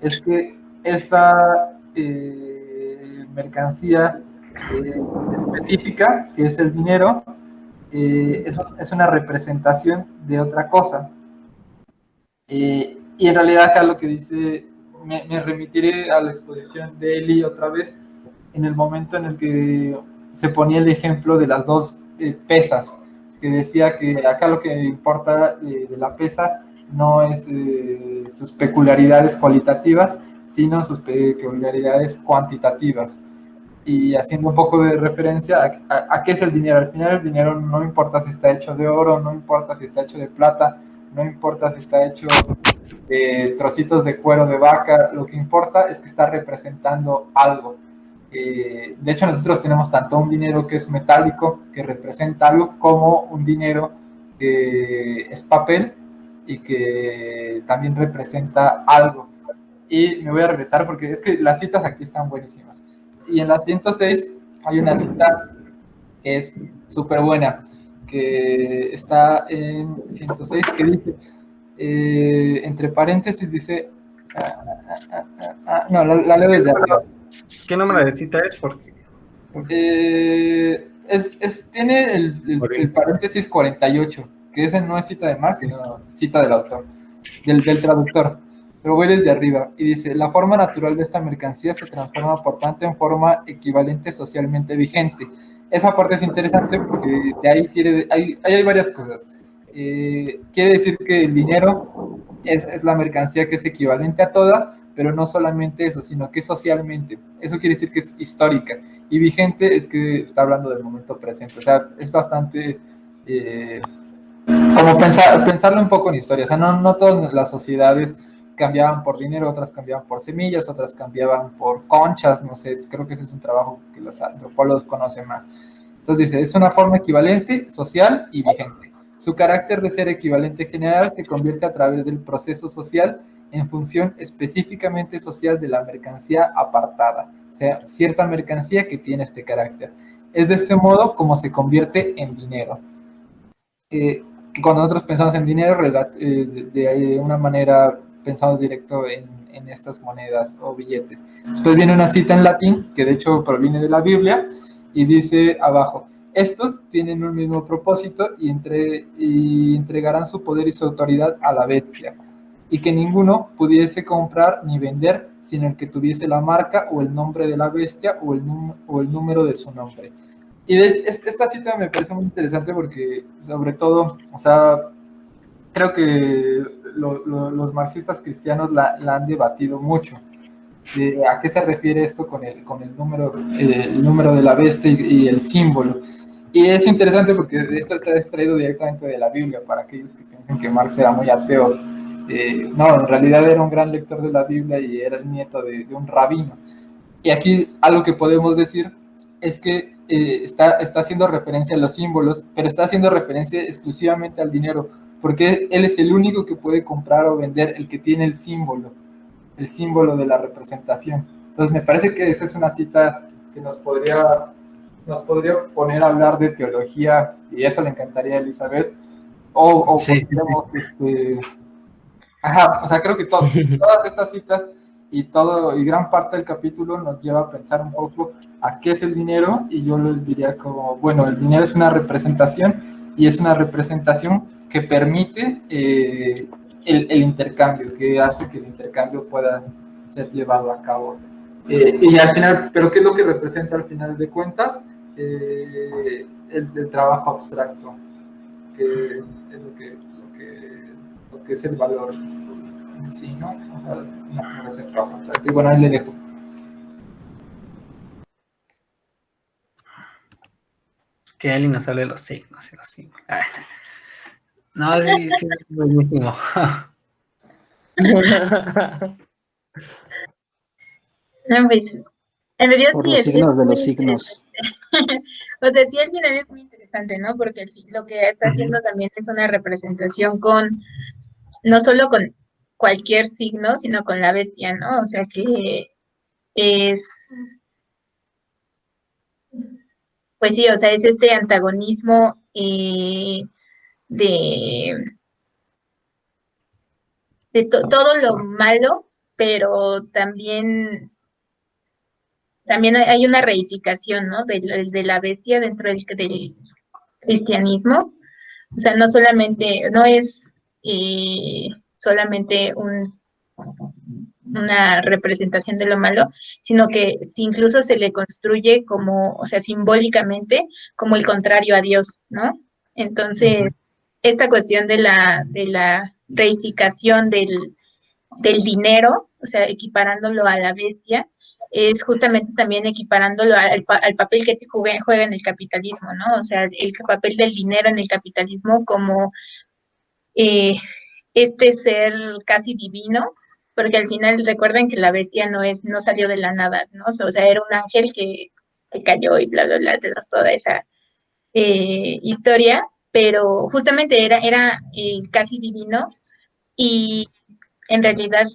es que esta mercancía específica, que es el dinero, es una representación de otra cosa. Y en realidad acá lo que dice, me remitiré a la exposición de Eli otra vez, en el momento en el que se ponía el ejemplo de las dos pesas, que decía que acá lo que importa de la pesa no es sus peculiaridades cualitativas, sino sus peculiaridades cuantitativas. Y haciendo un poco de referencia a qué es el dinero. Al final el dinero no importa si está hecho de oro, no importa si está hecho de plata, no importa si está hecho de trocitos de cuero de vaca, lo que importa es que está representando algo. De hecho, nosotros tenemos tanto un dinero que es metálico, que representa algo, como un dinero que es papel y que también representa algo. Y me voy a regresar porque es que las citas aquí están buenísimas. Y en la 106 hay una cita que es súper buena, que está en 106, que dice, entre paréntesis dice, no, la leo desde arriba. ¿Qué número de cita es? Porque tiene el paréntesis 48, que ese no es cita de Marx, sino cita del autor, del traductor. Pero voy desde arriba y dice, la forma natural de esta mercancía se transforma por tanto en forma equivalente socialmente vigente. Esa parte es interesante porque de ahí hay varias cosas. Quiere decir que el dinero es la mercancía que es equivalente a todas, pero no solamente eso, sino que es socialmente. Eso quiere decir que es histórica. Y vigente es que está hablando del momento presente. O sea, es bastante... como pensarlo un poco en historia. O sea, no todas las sociedades cambiaban por dinero, otras cambiaban por semillas, otras cambiaban por conchas, no sé, creo que ese es un trabajo que los antropólogos conocen más. Entonces dice, es una forma equivalente, social y vigente. Su carácter de ser equivalente general se convierte a través del proceso social en función específicamente social de la mercancía apartada, o sea, cierta mercancía que tiene este carácter. Es de este modo como se convierte en dinero. Cuando nosotros pensamos en dinero, de una manera pensamos directo en estas monedas o billetes. Después viene una cita en latín, que de hecho proviene de la Biblia, y dice abajo, estos tienen un mismo propósito y entregarán su poder y su autoridad a la bestia, y que ninguno pudiese comprar ni vender sin el que tuviese la marca o el nombre de la bestia o el número de su nombre. Y esta cita me parece muy interesante porque, sobre todo, o sea, creo que los marxistas cristianos la han debatido mucho. ¿A qué se refiere esto con el número de la bestia y el símbolo? Y es interesante porque esto está extraído directamente de la Biblia, para aquellos que piensan que Marx era muy ateo. No, en realidad era un gran lector de la Biblia y era el nieto de un rabino. Y aquí algo que podemos decir es que está haciendo referencia a los símbolos, pero está haciendo referencia exclusivamente al dinero, porque él es el único que puede comprar o vender, el que tiene el símbolo de la representación. Entonces me parece que esa es una cita que nos podría poner a hablar de teología, y eso le encantaría a Elizabeth, o sí. O sea, creo que todas estas citas y gran parte del capítulo nos lleva a pensar un poco a qué es el dinero, y yo les diría como, bueno, el dinero es una representación, y es una representación que permite el intercambio, que hace que el intercambio pueda ser llevado a cabo. Y al final, ¿pero qué es lo que representa al final de cuentas? El trabajo abstracto, que es lo que es el valor en sí, ¿no? O sea, no es el trabajo abstracto. Y bueno, ahí le dejo. Que Eli nos hable de los signos y los símbolos. No, sí, es buenísimo. No, pues, en realidad Por sí los signos de los signos. O sea, sí, al final es muy interesante, ¿no? Porque lo que está haciendo también es una representación no solo con cualquier signo, sino con la bestia, ¿no? O sea, que es, pues sí, o sea, es este antagonismo todo lo malo, pero también hay una reificación, ¿no? De la bestia dentro del cristianismo. O sea, no es solamente una representación de lo malo, sino que incluso se le construye como, o sea, simbólicamente, como el contrario a Dios, ¿no? Entonces, esta cuestión de la reificación del dinero, o sea, equiparándolo a la bestia, es justamente también equiparándolo al papel que juega en el capitalismo, ¿no? O sea, el papel del dinero en el capitalismo como este ser casi divino, porque al final recuerden que la bestia no salió de la nada, ¿no? O sea, era un ángel que cayó y bla, bla, bla, tenemos toda esa historia, pero justamente era casi divino y en realidad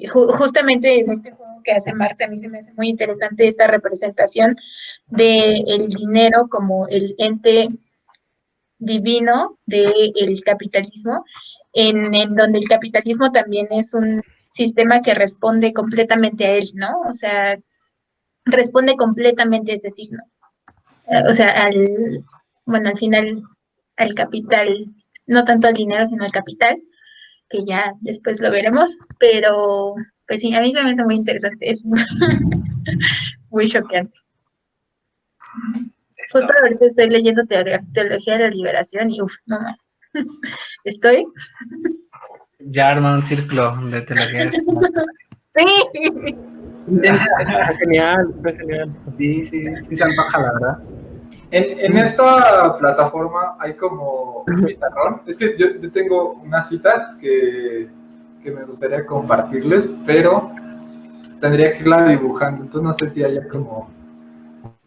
justamente en este juego que hace Marx a mí se me hace muy interesante esta representación del dinero como el ente divino del capitalismo, en donde el capitalismo también es un sistema que responde completamente a él, ¿no? O sea, responde completamente a ese signo. O sea, al final, al capital, no tanto al dinero, sino al capital, que ya después lo veremos, pero pues sí, a mí se me hace muy interesante, es muy choqueante. Justo ahorita estoy leyendo Teología de la Liberación y no más. Estoy. Ya arma un círculo de teología de la liberación. Sí. Está genial, está genial. Sí se antoja, la verdad. En esta plataforma hay como un pizarrón. Es que yo tengo una cita que me gustaría compartirles, pero tendría que irla dibujando. Entonces no sé si haya como...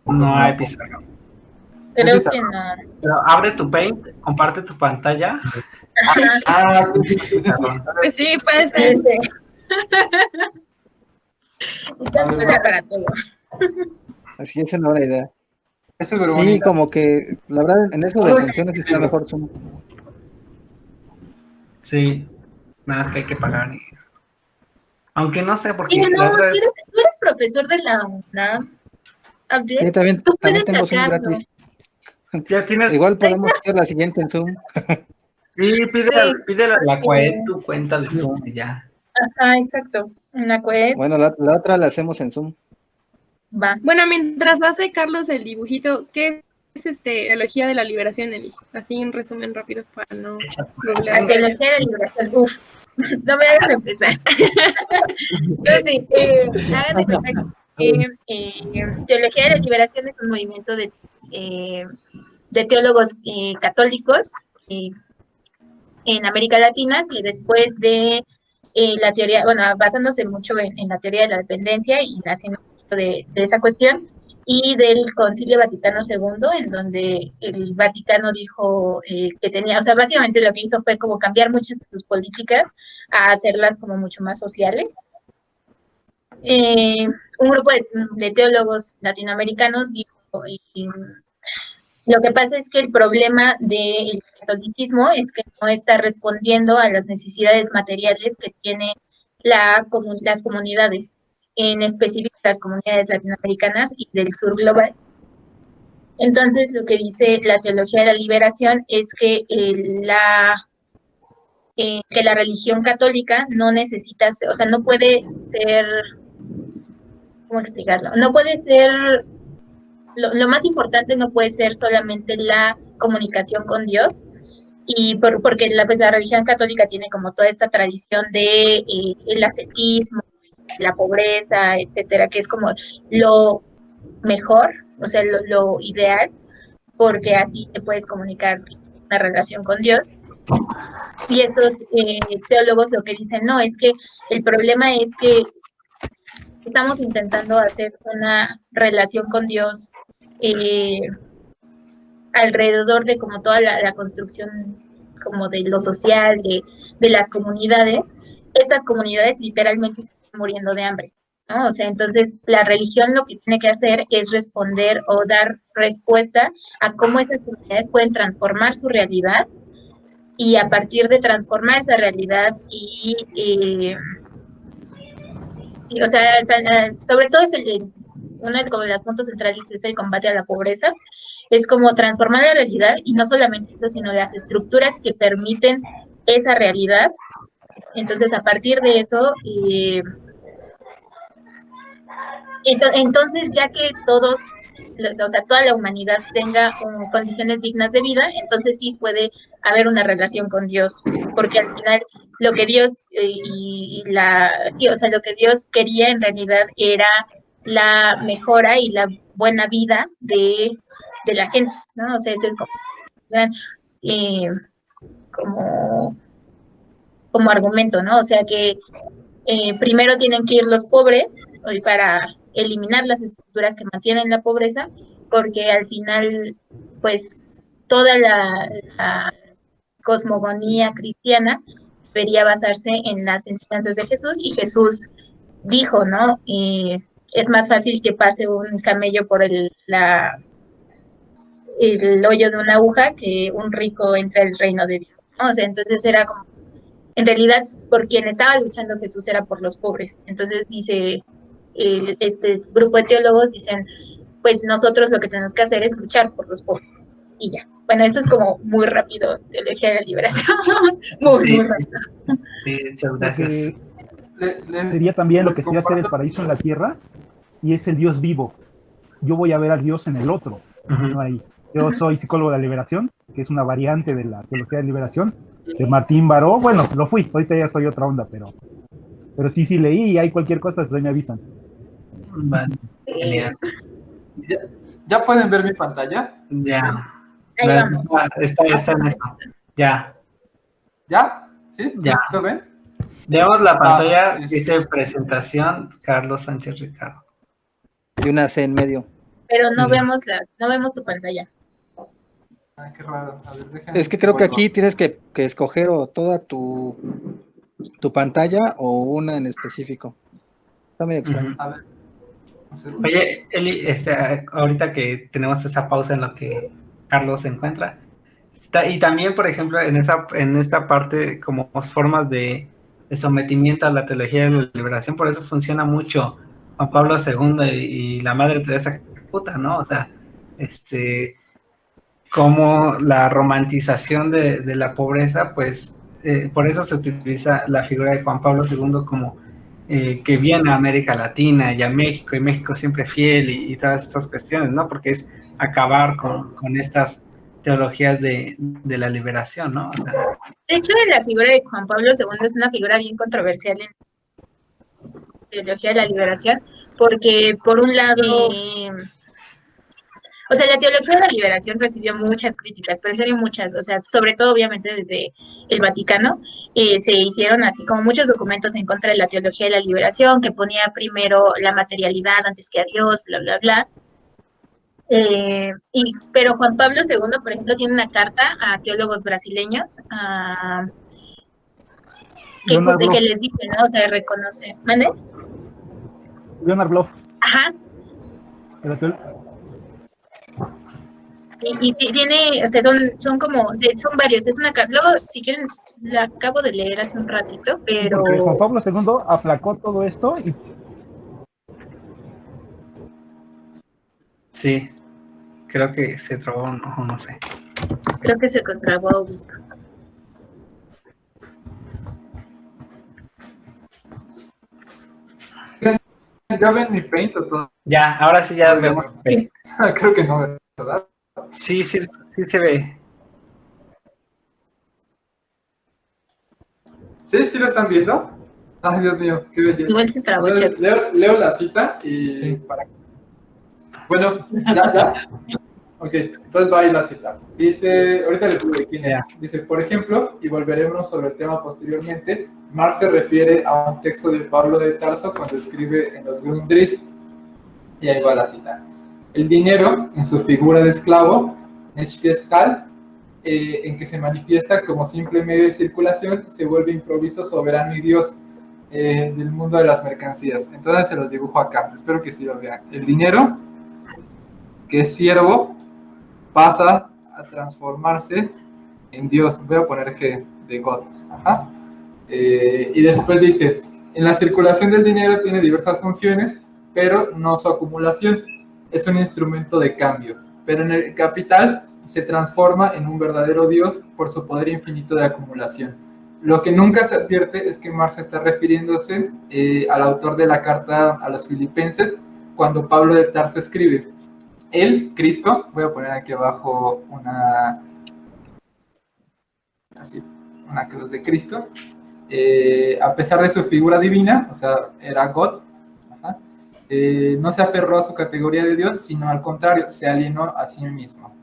No hay pizarrón. Creo que no. Pero abre tu Paint, comparte tu pantalla. Pues sí, puede ser. Para todo. Así es una buena idea. Eso es Sí, como que la verdad en eso de funciones está mejor Zoom. Sí, nada más que hay que pagar eso. Aunque no sé, porque Sí, no, tú eres profesor de la UNAM. Sí, también tengo Zoom sacarlo. gratis. Ya tienes... Igual podemos hacer la siguiente en Zoom. Sí, pídele a la CUED tu cuenta de Zoom y ya. Ajá, exacto. En la CUED. Bueno, la otra la hacemos en Zoom. Va. Bueno, mientras hace Carlos el dibujito, ¿qué es Teología de la Liberación, así un resumen rápido para no La Teología de la Liberación. Uf, no me hagas empezar. Entonces, hagan de cuenta que Teología de la Liberación es un movimiento de teólogos católicos en América Latina que después de la teoría, bueno, basándose mucho en la teoría de la dependencia y haciendo mucho de esa cuestión, y del Concilio Vaticano II, en donde el Vaticano dijo que tenía, o sea, básicamente lo que hizo fue como cambiar muchas de sus políticas a hacerlas como mucho más sociales. Un grupo de teólogos latinoamericanos dijo, lo que pasa es que el problema del catolicismo es que no está respondiendo a las necesidades materiales que tienen las comunidades, en específico las comunidades latinoamericanas y del sur global. Entonces, lo que dice la teología de la liberación es que la religión católica no necesita, o sea, no puede ser, ¿cómo explicarlo? No puede ser... Lo más importante no puede ser solamente la comunicación con Dios, y porque la religión católica tiene como toda esta tradición de el ascetismo, la pobreza, etcétera, que es como lo mejor, o sea, lo ideal, porque así te puedes comunicar una relación con Dios. Y estos teólogos lo que dicen, no, es que el problema es que estamos intentando hacer una relación con Dios alrededor de como toda la construcción como de lo social, de las comunidades. Estas comunidades literalmente están muriendo de hambre, ¿no? O sea, entonces la religión lo que tiene que hacer es responder o dar respuesta a cómo esas comunidades pueden transformar su realidad, y a partir de transformar esa realidad o sea, sobre todo una de como las puntos centrales es el combate a la pobreza. Es como transformar la realidad, y no solamente eso, sino las estructuras que permiten esa realidad. Entonces, a partir de eso, entonces ya que todos o sea, toda la humanidad tenga condiciones dignas de vida, entonces sí puede haber una relación con Dios, porque al final lo que Dios o sea, lo que Dios quería en realidad era la mejora y la buena vida de la gente, ¿no? O sea, ese es como argumento, ¿no? O sea que primero tienen que ir los pobres para eliminar las estructuras que mantienen la pobreza, porque al final, pues, toda la cosmogonía cristiana debería basarse en las enseñanzas de Jesús, y Jesús dijo, ¿no? Es más fácil que pase un camello por el hoyo de una aguja que un rico entre al reino de Dios, ¿no? O sea, entonces era como, en realidad, por quien estaba luchando Jesús era por los pobres. Entonces dice, este grupo de teólogos dicen, pues nosotros lo que tenemos que hacer es luchar por los pobres. Y ya. Bueno, eso es como muy rápido, teología de la liberación. muy rápido. Sí, muchas gracias. Sería también lo que sería hacer el paraíso en la tierra, y es el Dios vivo. Yo voy a ver al Dios en el otro. No ahí. Yo soy psicólogo de la liberación, que es una variante de la teología de liberación, de Martín Baró. Bueno, lo fui, ahorita ya soy otra onda, pero sí leí, y hay cualquier cosa, pues me avisan. Vale, genial. ¿Ya pueden ver mi pantalla? Ya. Ahí vamos. Está en esto. Ya. ¿Ya? ¿Sí? Ya. ¿Lo ven? Veamos la pantalla, dice presentación, Carlos Sánchez Ricardo. Y una C en medio. Pero no vemos tu pantalla. Ay, qué raro. A ver, déjenme. Es que creo que aquí tienes que escoger o toda tu pantalla o una en específico. Está medio extraño. A ver. Oye, Eli, ahorita que tenemos esa pausa en lo que Carlos se encuentra, y también, por ejemplo, en esta parte, como formas de sometimiento a la teología de la liberación, por eso funciona mucho Juan Pablo II y la Madre Teresa de Calcuta, ¿no? O sea, como la romantización de la pobreza, pues por eso se utiliza la figura de Juan Pablo II como que viene a América Latina y a México, y México siempre fiel, y todas estas cuestiones, ¿no? Porque es acabar con estas teologías de la liberación, ¿no? O sea, de hecho, la figura de Juan Pablo II es una figura bien controversial en teología de la liberación, porque por un lado, o sea, la teología de la liberación recibió muchas críticas, pero en serio muchas, o sea, sobre todo obviamente desde el Vaticano, se hicieron así como muchos documentos en contra de la teología de la liberación, que ponía primero la materialidad antes que a Dios, bla, bla, bla. Pero Juan Pablo II, por ejemplo, tiene una carta a teólogos brasileños que les dice, ¿no? O sea, reconoce. ¿Mande? Leonard Bloch. Ajá. Y tiene, o sea, son varios, es una carta. Luego, si quieren, la acabo de leer hace un ratito, pero... Porque Juan Pablo II aplacó todo esto y... Sí, creo que se trabó, no sé. Creo que se trabó Augusto. ¿Ya ven mi paint o todo? Ya, ahora sí ya vemos. Creo que no, ¿verdad? Sí se ve. ¿Sí lo están viendo? Ay, Dios mío, qué belleza. Igual se trabó. Leo la cita y... Sí. Bueno, ya. Ok, entonces va ahí la cita. Dice, ahorita le digo quién es. Dice, por ejemplo, y volveremos sobre el tema posteriormente, Marx se refiere a un texto de Pablo de Tarso cuando escribe en los Grundrisse, y ahí va la cita. El dinero, en su figura de esclavo, Nechgestal, en que se manifiesta como simple medio de circulación, se vuelve improviso, soberano y Dios del mundo de las mercancías. Entonces se los dibujo acá, espero que sí lo vean. El dinero, que es siervo, pasa a transformarse en Dios. Voy a poner G de God. Ajá. Y después dice, en la circulación del dinero tiene diversas funciones, pero no su acumulación. Es un instrumento de cambio. Pero en el capital se transforma en un verdadero Dios por su poder infinito de acumulación. Lo que nunca se advierte es que Marx está refiriéndose al autor de la carta a los filipenses cuando Pablo de Tarso escribe: Él, Cristo, voy a poner aquí abajo una cruz de Cristo, a pesar de su figura divina, o sea, era God, no se aferró a su categoría de Dios, sino al contrario, se alienó a sí mismo.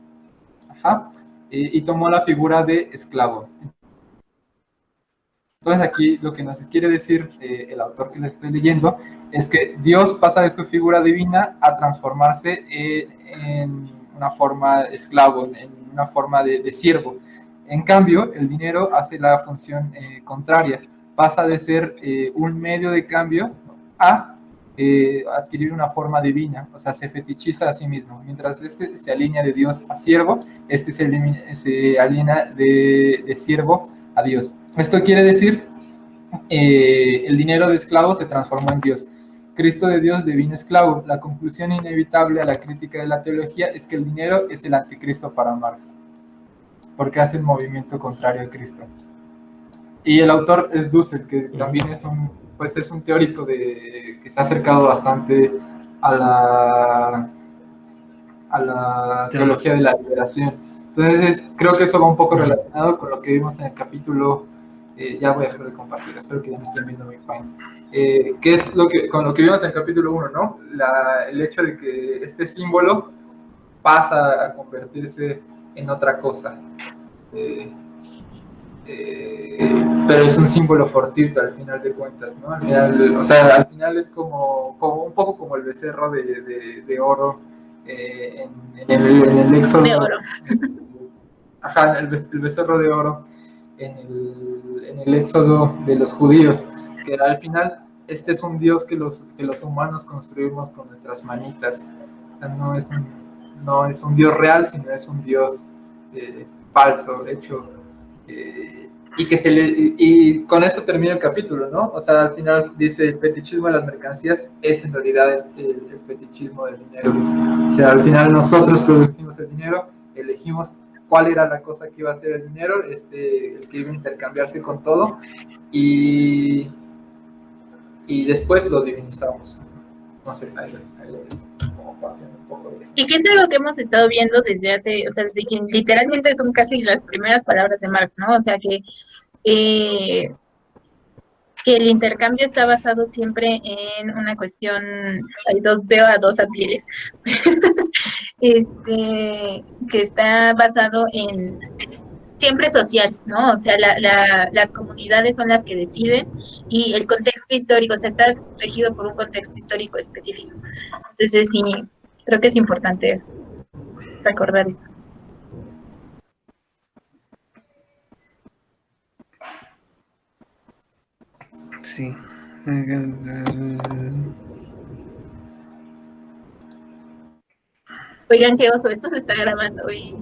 Y tomó la figura de esclavo. Entonces aquí lo que nos quiere decir el autor que les estoy leyendo es que Dios pasa de su figura divina a transformarse en una forma de esclavo, en una forma de siervo. En cambio, el dinero hace la función contraria, pasa de ser un medio de cambio a adquirir una forma divina, o sea, se fetichiza a sí mismo. Mientras este se alinea de Dios a siervo, este se alinea de siervo a Dios. Esto quiere decir, el dinero de esclavo se transformó en Dios. Cristo de Dios devino esclavo. La conclusión inevitable a la crítica de la teología es que el dinero es el anticristo para Marx, porque hace el movimiento contrario a Cristo. Y el autor es Dussel, que también es un teórico que se ha acercado bastante a la teología de la liberación. Entonces, creo que eso va un poco relacionado con lo que vimos en el capítulo, ya voy a dejar de compartir, espero que ya me estén viendo mi página, que es con lo que vimos en el capítulo 1, ¿no? El hecho de que este símbolo pasa a convertirse en otra cosa. Pero es un símbolo fortuito al final de cuentas, ¿no? Al final es como un poco como el becerro de oro en el Éxodo. De oro. El becerro de oro en el Éxodo de los judíos, que al final este es un Dios que los humanos construimos con nuestras manitas. O sea, no es un Dios real, sino es un Dios falso, hecho. Y con esto termina el capítulo, ¿no? O sea, al final dice: el fetichismo de las mercancías es en realidad el fetichismo del dinero. O sea, al final nosotros producimos el dinero, elegimos cuál era la cosa que iba a ser el dinero, el que iba a intercambiarse con todo, y después lo divinizamos. No sé, ahí como partiendo un poco de... Y que es algo que hemos estado viendo desde hace, o sea, desde que literalmente son casi las primeras palabras de Marx, ¿no? O sea, que el intercambio está basado siempre en una cuestión, veo a dos Abdieles, que está basado en siempre social, ¿no? O sea, las comunidades son las que deciden y el contexto histórico, o sea, está regido por un contexto histórico específico. Entonces, sí, creo que es importante recordar eso. Sí. Oigan, qué oso, esto se está grabando y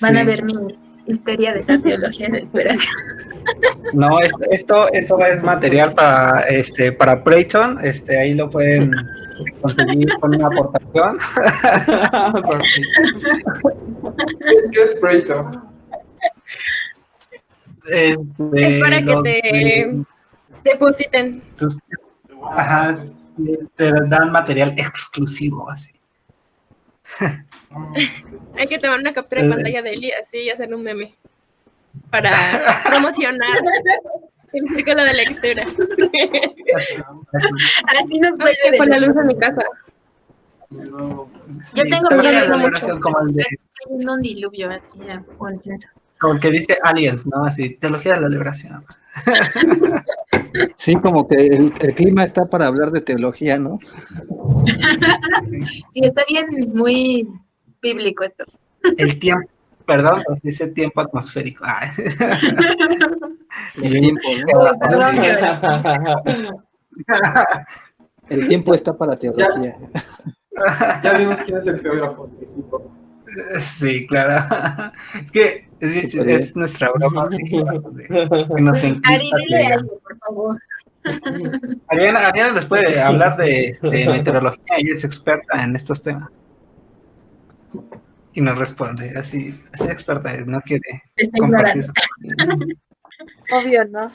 van a ver mi histeria de la teología de liberación. No, esto es material para Preyton, ahí lo pueden conseguir con una aportación. ¿Qué es Preyton? Es para que te depositen. Ajá, te dan material exclusivo, así. Hay que tomar una captura de pantalla de él y así hacer un meme para promocionar el círculo de lectura. Así nos vuelve con la luz en mi casa. Yo tengo miedo mucho. Como el de... un diluvio así, intenso. Como el que dice Aliens, ¿no? Así, teología de la liberación. Sí, como que el clima está para hablar de teología, ¿no? Sí, está bien, muy bíblico esto. El tiempo, perdón, pues dice tiempo atmosférico. El tiempo, ¿no? El tiempo está para teología. Ya vimos quién es el geógrafo del equipo. Sí, claro. Es que es nuestra broma. Que nos Ari, dile algo, por favor. Ariana les puede hablar de meteorología, ella es experta en estos temas. Y nos responde, así experta es, no quiere compartir su... Obvio, ¿no?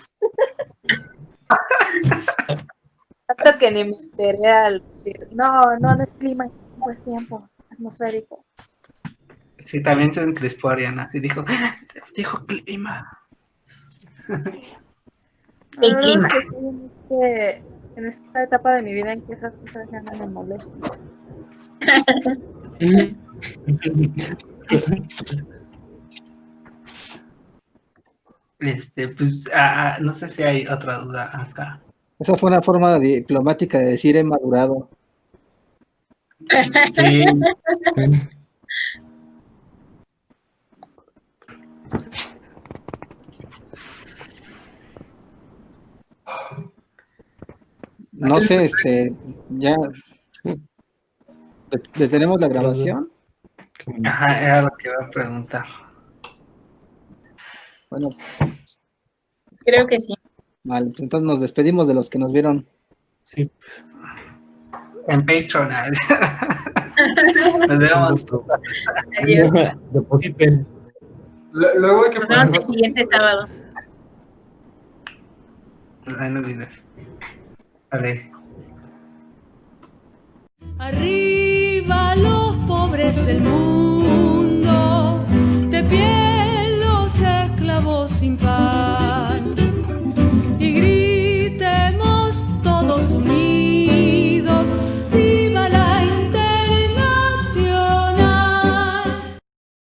Tanto que ni me enteré al decir, no es clima, es tiempo. atmosférico. Sí, también se encrispó Ariana, sí dijo clima. La El verdad clima. es que estoy en esta etapa de mi vida en que esas cosas ya no me molestan. Pues, no sé si hay otra duda acá. Esa fue una forma diplomática de decir he madurado. Sí, No sé, ya detenemos la grabación. ajá, era lo que iba a preguntar. Bueno, Creo que sí. vale, pues entonces nos despedimos de los que nos vieron. Sí, En Patreon. Nos con vemos. gusto. Adiós. Depositen. Luego hay que Nos vemos el ponernos siguiente sábado. Ahí nos vienes. Vale. Arriba los pobres del mundo.